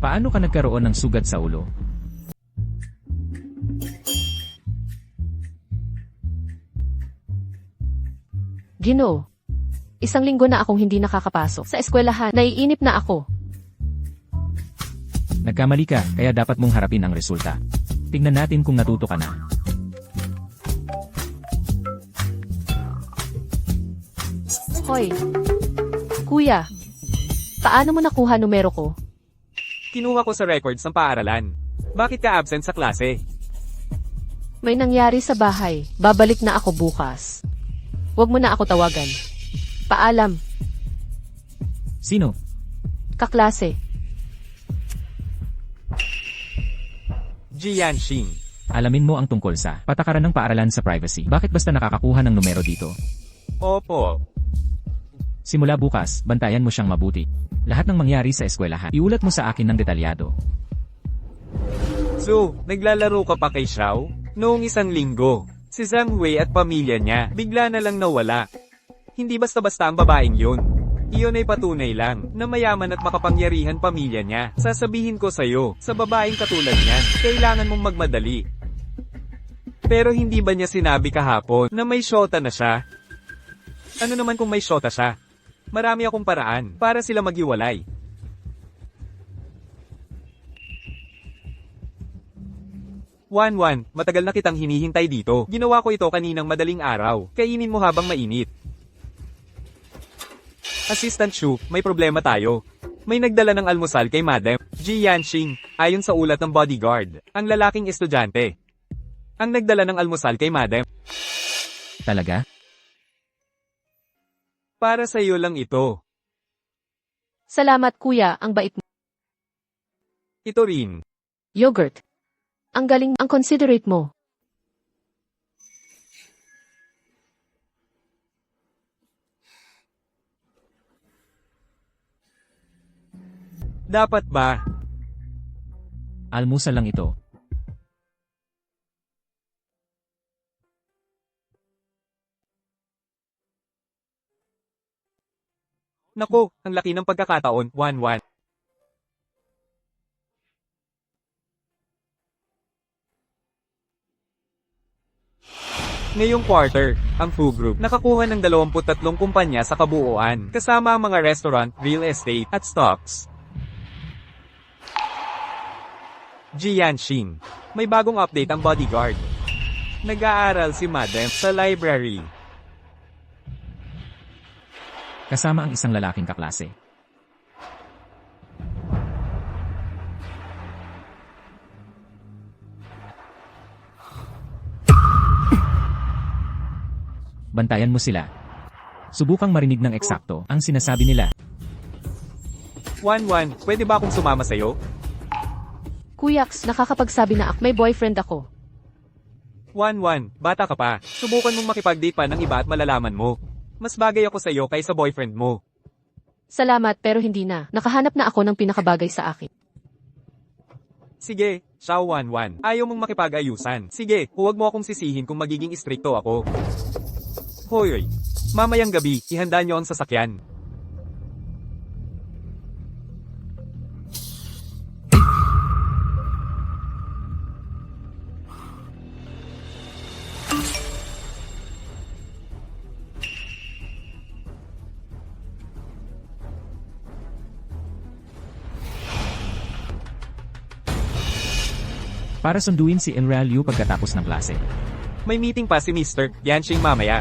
Paano ka nagkaroon ng sugat sa ulo? Ginoo. Isang linggo na akong hindi nakakapasok. Sa eskwelahan, naiinip na ako. Nagkamali ka, kaya dapat mong harapin ang resulta. Tingnan natin kung natuto ka na. Hoy. Kuya. Paano mo nakuha numero ko? Kinuha ko sa records ng paaralan. Bakit ka absent sa klase? May nangyari sa bahay. Babalik na ako bukas. Huwag mo na ako tawagan. Paalam. Sino? Kaklase. Jianxing. Alamin mo ang tungkol sa patakaran ng paaralan sa privacy. Bakit basta nakakakuha ng numero dito? Opo. Simula bukas, bantayan mo siyang mabuti. Lahat ng mangyari sa eskwelahan, iulat mo sa akin ng detalyado. So, naglalaro ka pa kay Xiao? Noong isang linggo, si Zhang Wei at pamilya niya, bigla na lang nawala. Hindi basta-basta ang babaeng yun. Iyon ay patunay lang, na mayaman at makapangyarihan pamilya niya. Sasabihin ko sa'yo, sa babaeng katulad niyan, kailangan mong magmadali. Pero hindi ba niya sinabi kahapon, na may syota na siya? Ano naman kung may syota siya? Marami akong paraan, para sila maghiwalay. Wan, matagal na kitang hinihintay dito. Ginawa ko ito kaninang madaling araw. Kainin mo habang mainit. Assistant Shu, may problema tayo. May nagdala ng almusal kay Madam Jianxing, ayon sa ulat ng bodyguard, ang lalaking estudyante. Ang nagdala ng almusal kay Madam. Talaga? Para sa iyo lang ito. Salamat kuya, ang bait mo. Ito rin. Yogurt. Ang galing, ang considerate mo. Dapat ba? Almusal lang ito. Nako, ang laki ng pagkakataon, Wan. Ngayong quarter, ang Fu Group nakakuha ng 23 kumpanya sa kabuuan, kasama ang mga restaurant, real estate, at stocks. Jianxing, may bagong update ang bodyguard. Nag-aaral si Madam sa library. Kasama ang isang lalaking kaklase. Bantayan mo sila. Subukang marinig ng eksakto ang sinasabi nila. Wan, pwede ba akong sumama sa'yo? Kuyaks, nakakapagsabi na may boyfriend ako. Wan, bata ka pa. Subukan mong makipag-date pa ng iba at malalaman mo. Mas bagay ako sa'yo kaysa boyfriend mo. Salamat pero hindi na. Nakahanap na ako ng pinakabagay sa akin. Sige, Xiao Wan. Ayaw mong makipag-ayusan. Sige, huwag mo akong sisihin kung magiging istrikto ako. Hoy, mamayang gabi, ihanda niyo ang sasakyan. Para sunduin si Enral Yu pagkatapos ng klase. May meeting pa si Mr. Yanxing mamaya.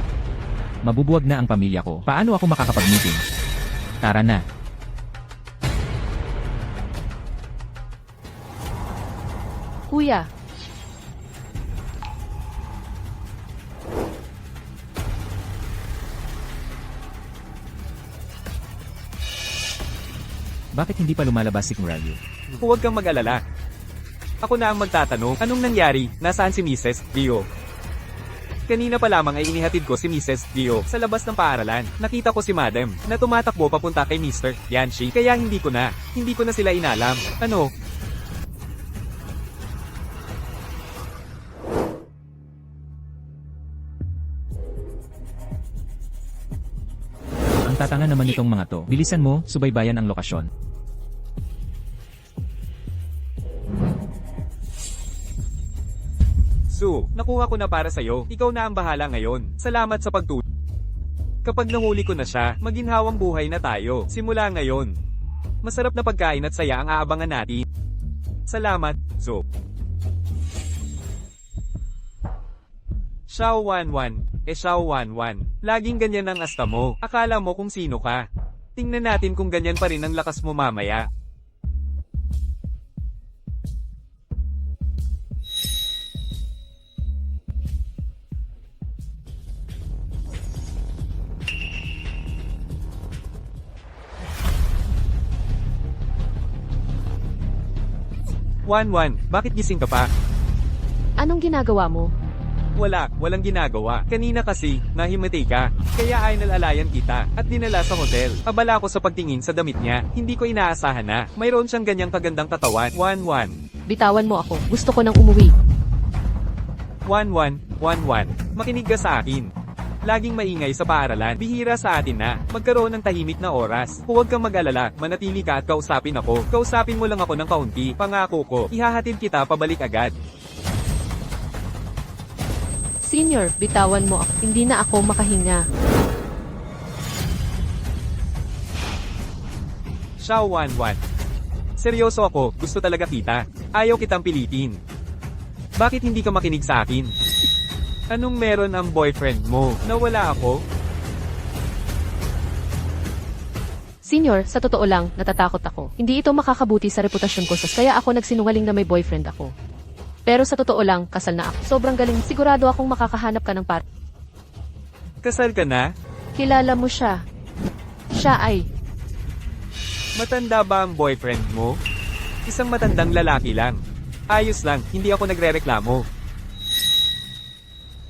Mabubuwag na ang pamilya ko. Paano ako makakapag-meeting? Tara na. Kuya, Bakit hindi pa lumalabas si Enral Yu? Huwag kang mag-alala. Ako na ang magtatanong, anong nangyari, nasaan si Mrs. Dio? Kanina pa lamang ay inihatid ko si Mrs. Dio sa labas ng paaralan. Nakita ko si Madam na tumatakbo papunta kay Mr. Yanxi, kaya hindi ko na sila inalam. Ano? Ang tatanga naman nitong mga to. Bilisan mo, subaybayan ang lokasyon. Su, nakuha ko na para sa'yo. Ikaw na ang bahala ngayon. Salamat sa pagtulong. Kapag nahuli ko na siya, maginhawang buhay na tayo. Simula ngayon. Masarap na pagkain at saya ang aabangan natin. Salamat, Su. Xiao Wanwan, Xiao Wanwan. Laging ganyan ang asta mo. Akala mo kung sino ka. Tingnan natin kung ganyan pa rin ang lakas mo mamaya. Wanwan, bakit gising ka pa? Anong ginagawa mo? Walang ginagawa. Kanina kasi, nahimatay ka. Kaya ay nalalayan kita, at dinala sa hotel. Abala ko sa pagtingin sa damit niya, hindi ko inaasahan na, mayroon siyang ganyang kagandang katawan. Wanwan. Bitawan mo ako. Gusto ko nang umuwi. Wanwan, makinig ka sa akin. Laging maingay sa paaralan, bihira sa atin na, magkaroon ng tahimik na oras. Huwag kang mag-alala, manatili ka at kausapin ako. Kausapin mo lang ako ng kaunti, pangako ko, ihahatid kita pabalik agad. Senior, bitawan mo ako. Hindi na ako makahinga. Xiao Wanwan. Seryoso ako, gusto talaga kita. Ayaw kitang pilitin. Bakit hindi ka makinig sa akin? Anong meron ang boyfriend mo? Nawala ako? Senior, sa totoo lang, natatakot ako. Hindi ito makakabuti sa reputasyon ko kaya ako nagsinungaling na may boyfriend ako. Pero sa totoo lang, kasal na ako. Sobrang galing, sigurado akong makakahanap ka ng par. Kasal ka na? Kilala mo siya. Siya ay... Matanda ba ang boyfriend mo? Isang matandang lalaki lang. Ayos lang, hindi ako nagrereklamo.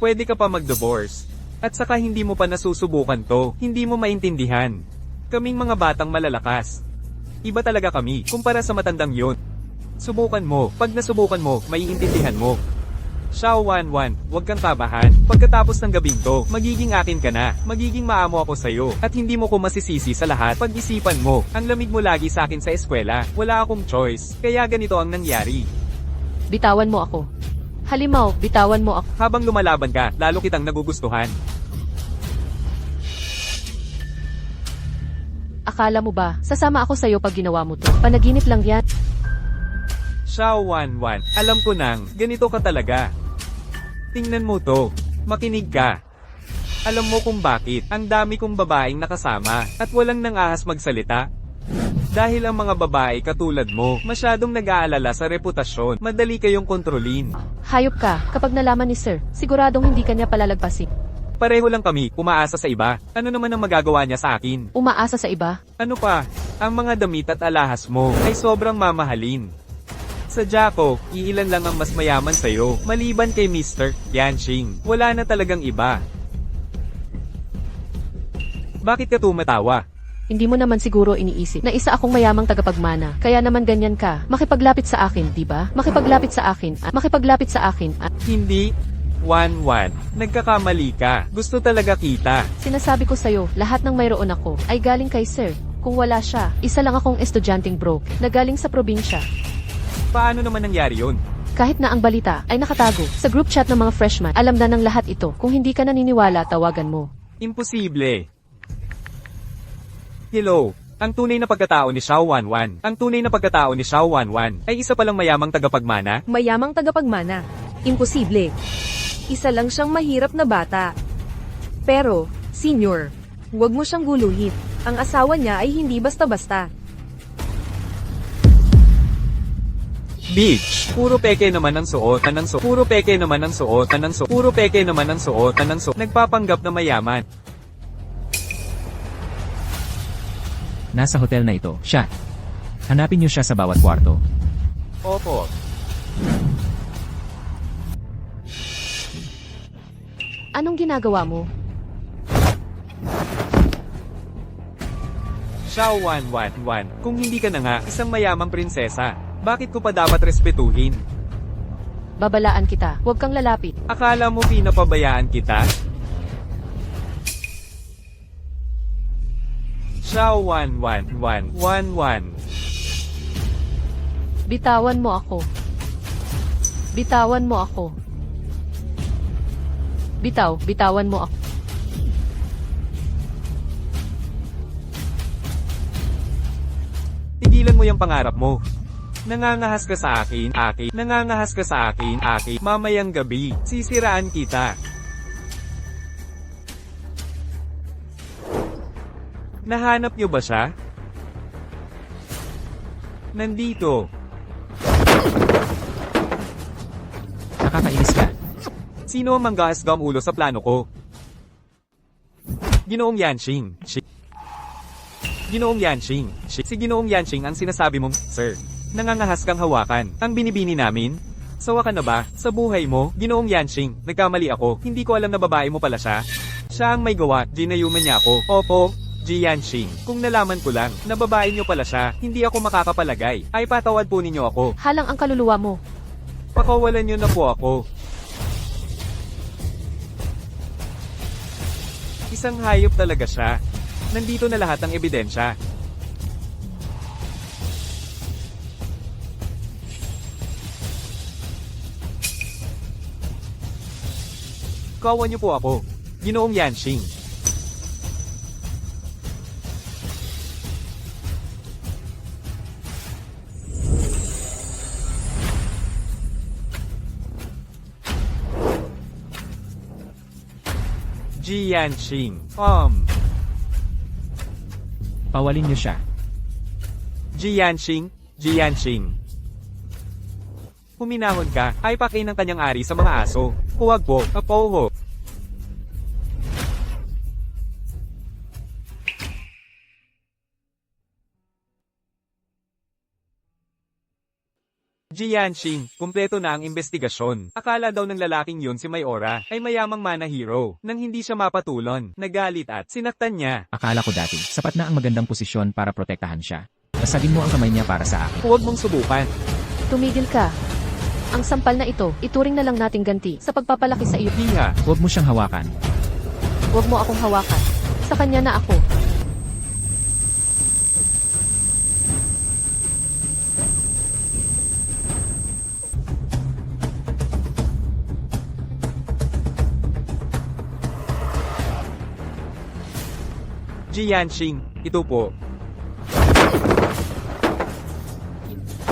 Pwede ka pa mag-divorce. At saka hindi mo pa nasusubukan to, hindi mo maintindihan. Kaming mga batang malalakas. Iba talaga kami, kumpara sa matandang yon. Subukan mo, pag nasubukan mo, maiintindihan mo. Xiao Wanwan, huwag kang kabahan. Pagkatapos ng gabing to, magiging akin ka na. Magiging maamo ako sa'yo. At hindi mo ko masisisi sa lahat. Pag-isipan mo, ang lamig mo lagi sa akin sa eskwela. Wala akong choice. Kaya ganito ang nangyari. Bitawan mo ako. Halimaw, bitawan mo ako. Habang lumalaban ka, lalo kitang nagugustuhan. Akala mo ba, sasama ako sa'yo pag ginawa mo to? Panaginip lang yan. Xiao Wanwan, alam ko nang, ganito ka talaga. Tingnan mo to. Makinig ka. Alam mo kung bakit, ang dami kong babaeng nakasama, at walang nangahas magsalita? Dahil ang mga babae katulad mo, masyadong nag-aalala sa reputasyon, madali kayong kontrolin. Hayop ka, kapag nalaman ni Sir, siguradong hindi kanya palalagpasin. Pareho lang kami, umaasa sa iba. Ano naman ang magagawa niya sa akin? Umaasa sa iba? Ano pa? Ang mga damit at alahas mo, ay sobrang mamahalin. Sadya ko, iilan lang ang mas mayaman sa'yo, maliban kay Mr. Yanqing. Wala na talagang iba. Bakit ka tumatawa? Hindi mo naman siguro iniisip na isa akong mayamang tagapagmana. Kaya naman ganyan ka. Makipaglapit sa akin, di ba? Makipaglapit sa akin. Makipaglapit sa akin. Hindi. Wanwan, nagkakamali ka. Gusto talaga kita. Sinasabi ko sa'yo, lahat ng mayroon ako ay galing kay Sir. Kung wala siya, isa lang akong estudyanteng broke na galing sa probinsya. Paano naman nangyari yun? Kahit na ang balita ay nakatago sa group chat ng mga freshman, alam na ng lahat ito. Kung hindi ka naniniwala, tawagan mo. Imposible. Hello. Ang tunay na pagkatao ni Xiao Wanwan. Ang tunay na pagkatao ni Xiao Wanwan ay isa palang mayamang tagapagmana. Mayamang tagapagmana. Imposible. Isa lang siyang mahirap na bata. Pero, senior, huwag mo siyang guluhin. Ang asawa niya ay hindi basta-basta. Bitch, puro peke naman ang suotan ng suot. Puro peke naman ang suotan ng suot. Puro peke naman ang suotan ng suot. Nagpapanggap na mayaman. Nasa hotel na ito, siya. Hanapin niyo siya sa bawat kwarto. Opo. Anong ginagawa mo? Xiao Wanwan, kung hindi ka na nga isang mayamang prinsesa, bakit ko pa dapat respetuhin? Babalaan kita. Huwag kang lalapit. Akala mo pinapabayaan kita? Xiao 11111. Bitawan mo ako. Bitawan mo ako. Bitawan mo ako. Tigilan mo yung pangarap mo. Nangangahas ka sa akin, Nangangahas ka sa akin, Mamayang gabi, sisiraan kita. Nahanap niyo ba siya? Nandito. Nakakainis ka. Sino ang manggaasgam ulo sa plano ko? Ginoong Yanqing. Ginoong Yanqing. Si Ginoong Yanqing ang sinasabi mong, Sir, nangangahas kang hawakan. Ang binibini namin? Sawa ka na ba? Sa buhay mo, Ginoong Yanqing, nagkamali ako. Hindi ko alam na babae mo pala siya. Siya ang may gawa, ginayuman niya ako. Opo, Ji Yanqing. Kung nalaman ko lang, na babae niyo pala siya, hindi ako makakapalagay. Ay patawad po ninyo ako. Halang ang kaluluwa mo. Pakawalan niyo na po ako. Isang hayop talaga siya. Nandito na lahat ng ebidensya. Kawan niyo po ako, Ginoong Yanqing. Ji Yanqing. Pawalin niyo siya. Ji Yanqing. Huminahon ka, ay pakain ng kanyang ari sa mga aso. Huwag po, apoho. Ji Yanqing, kumpleto na ang investigasyon. Akala daw ng lalaking yun si Mayora, ay mayamang mana hero, nang hindi siya mapatulon, nagalit at sinaktan niya. Akala ko dati, sapat na ang magandang posisyon para protektahan siya. Basagin mo ang kamay niya para sa akin. Huwag mong subukan. Tumigil ka. Ang sampal na ito, ituring na lang nating ganti sa pagpapalaki sa iyo. Hiha. Huwag mo siyang hawakan. Huwag mo akong hawakan. Sa kanya na ako. Ji Yanqing, ito po.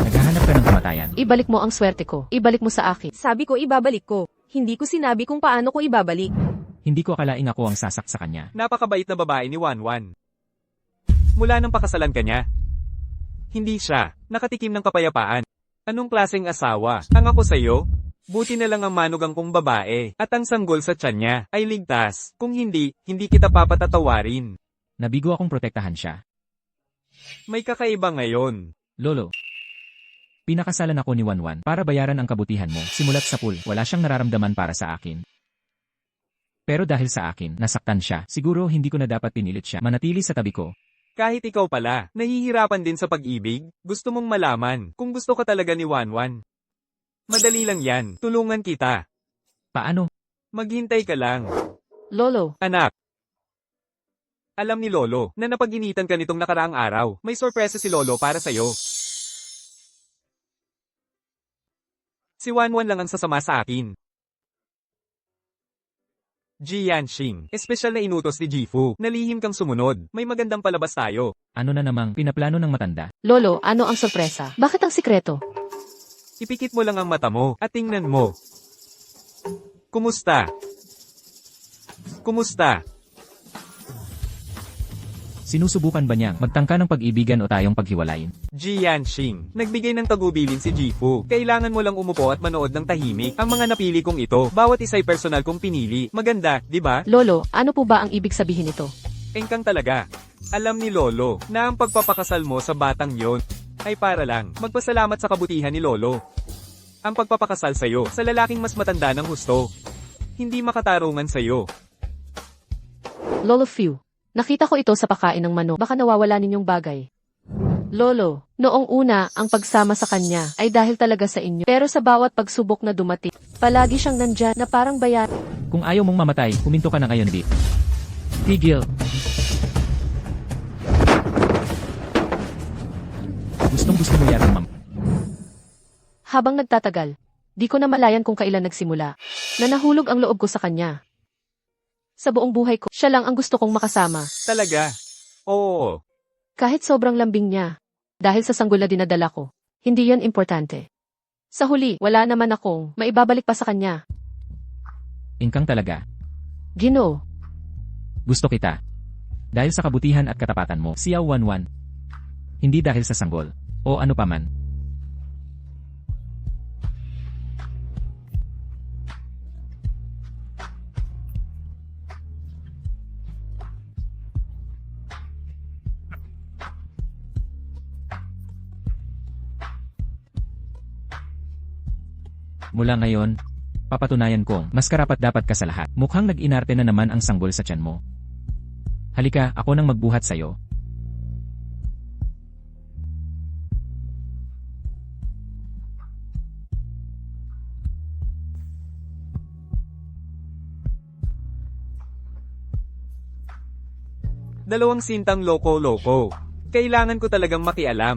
Naghahanap ka ng kamatayan. Ibalik mo ang swerte ko. Ibalik mo sa akin. Sabi ko ibabalik ko. Hindi ko sinabi kung paano ko ibabalik. Hindi ko akalaing ako ang sasak sa kanya. Napakabait na babae ni Wanwan. Mula nang pakasalan ka niya. Hindi siya, nakatikim ng kapayapaan. Anong klaseng asawa? Ang ako sa'yo? Buti na lang ang manugang kong babae, at ang sanggol sa tiyan niya, ay ligtas. Kung hindi, hindi kita papatatawarin. Nabigo akong protektahan siya. May kakaiba ngayon. Lolo. Pinakasalan ako ni Wanwan para bayaran ang kabutihan mo. Simulat sa pool, wala siyang nararamdaman para sa akin. Pero dahil sa akin, nasaktan siya. Siguro hindi ko na dapat pinilit siya manatili sa tabi ko. Kahit ikaw pala, nahihirapan din sa pag-ibig, gusto mong malaman kung gusto ka talaga ni Wanwan. Madali lang yan, tulungan kita. Paano? Maghintay ka lang. Lolo, Anak. Alam ni Lolo na napag-initan ka nitong nakaraang araw. May sorpresa si Lolo para sa'yo. Si Wanwan lang ang sasama sa akin. Ji Yanqing, espesyal na inutos ni Jifu, nalihim kang sumunod. May magandang palabas tayo. Ano na namang pinaplano ng matanda? Lolo, ano ang sorpresa? Bakit ang sikreto? Ipikit mo lang ang mata mo at tingnan mo. Kumusta? Kumusta? Sinusubukan ba niyang magtangka ng pag-ibigan o tayong paghiwalayin? Ji Yanqing, nagbigay ng tagubilin si Jifu. Kailangan mo lang umupo at manood ng tahimik. Ang mga napili kong ito, bawat isa'y personal kong pinili. Maganda, di ba? Lolo, ano po ba ang ibig sabihin nito? Engkang talaga. Alam ni Lolo na ang pagpapakasal mo sa batang yon ay para lang magpasalamat sa kabutihan ni Lolo. Ang pagpapakasal sa'yo sa lalaking mas matanda ng husto. Hindi makatarungan sa'yo. Lolo Few, nakita ko ito sa pakain ng manok. Baka nawawala ninyong bagay. Lolo, noong una, ang pagsama sa kanya ay dahil talaga sa inyo. Pero sa bawat pagsubok na dumating, palagi siyang nandyan na parang bayan. Kung ayaw mong mamatay, huminto ka na ngayon, di. Tigil. Habang nagtatagal, di ko na malayan kung kailan nagsimula, na nahulog ang loob ko sa kanya. Sa buong buhay ko, siya lang ang gusto kong makasama. Talaga? Oo. Kahit sobrang lambing niya. Dahil sa sanggol na dinadala ko, hindi yan importante. Sa huli, wala naman akong maibabalik pa sa kanya. Ingkang talaga. Ginoo, Gusto kita. Dahil sa kabutihan at katapatan mo, Xiao Wanwan. Hindi dahil sa sanggol. O ano paman. Mula ngayon, papatunayan kong mas karapat-dapat ka sa lahat. Mukhang nag-inarte na naman ang sanggol sa tiyan mo. Halika, ako nang magbuhat sa'yo. Dalawang sintang loko-loko. Kailangan ko talagang makialam.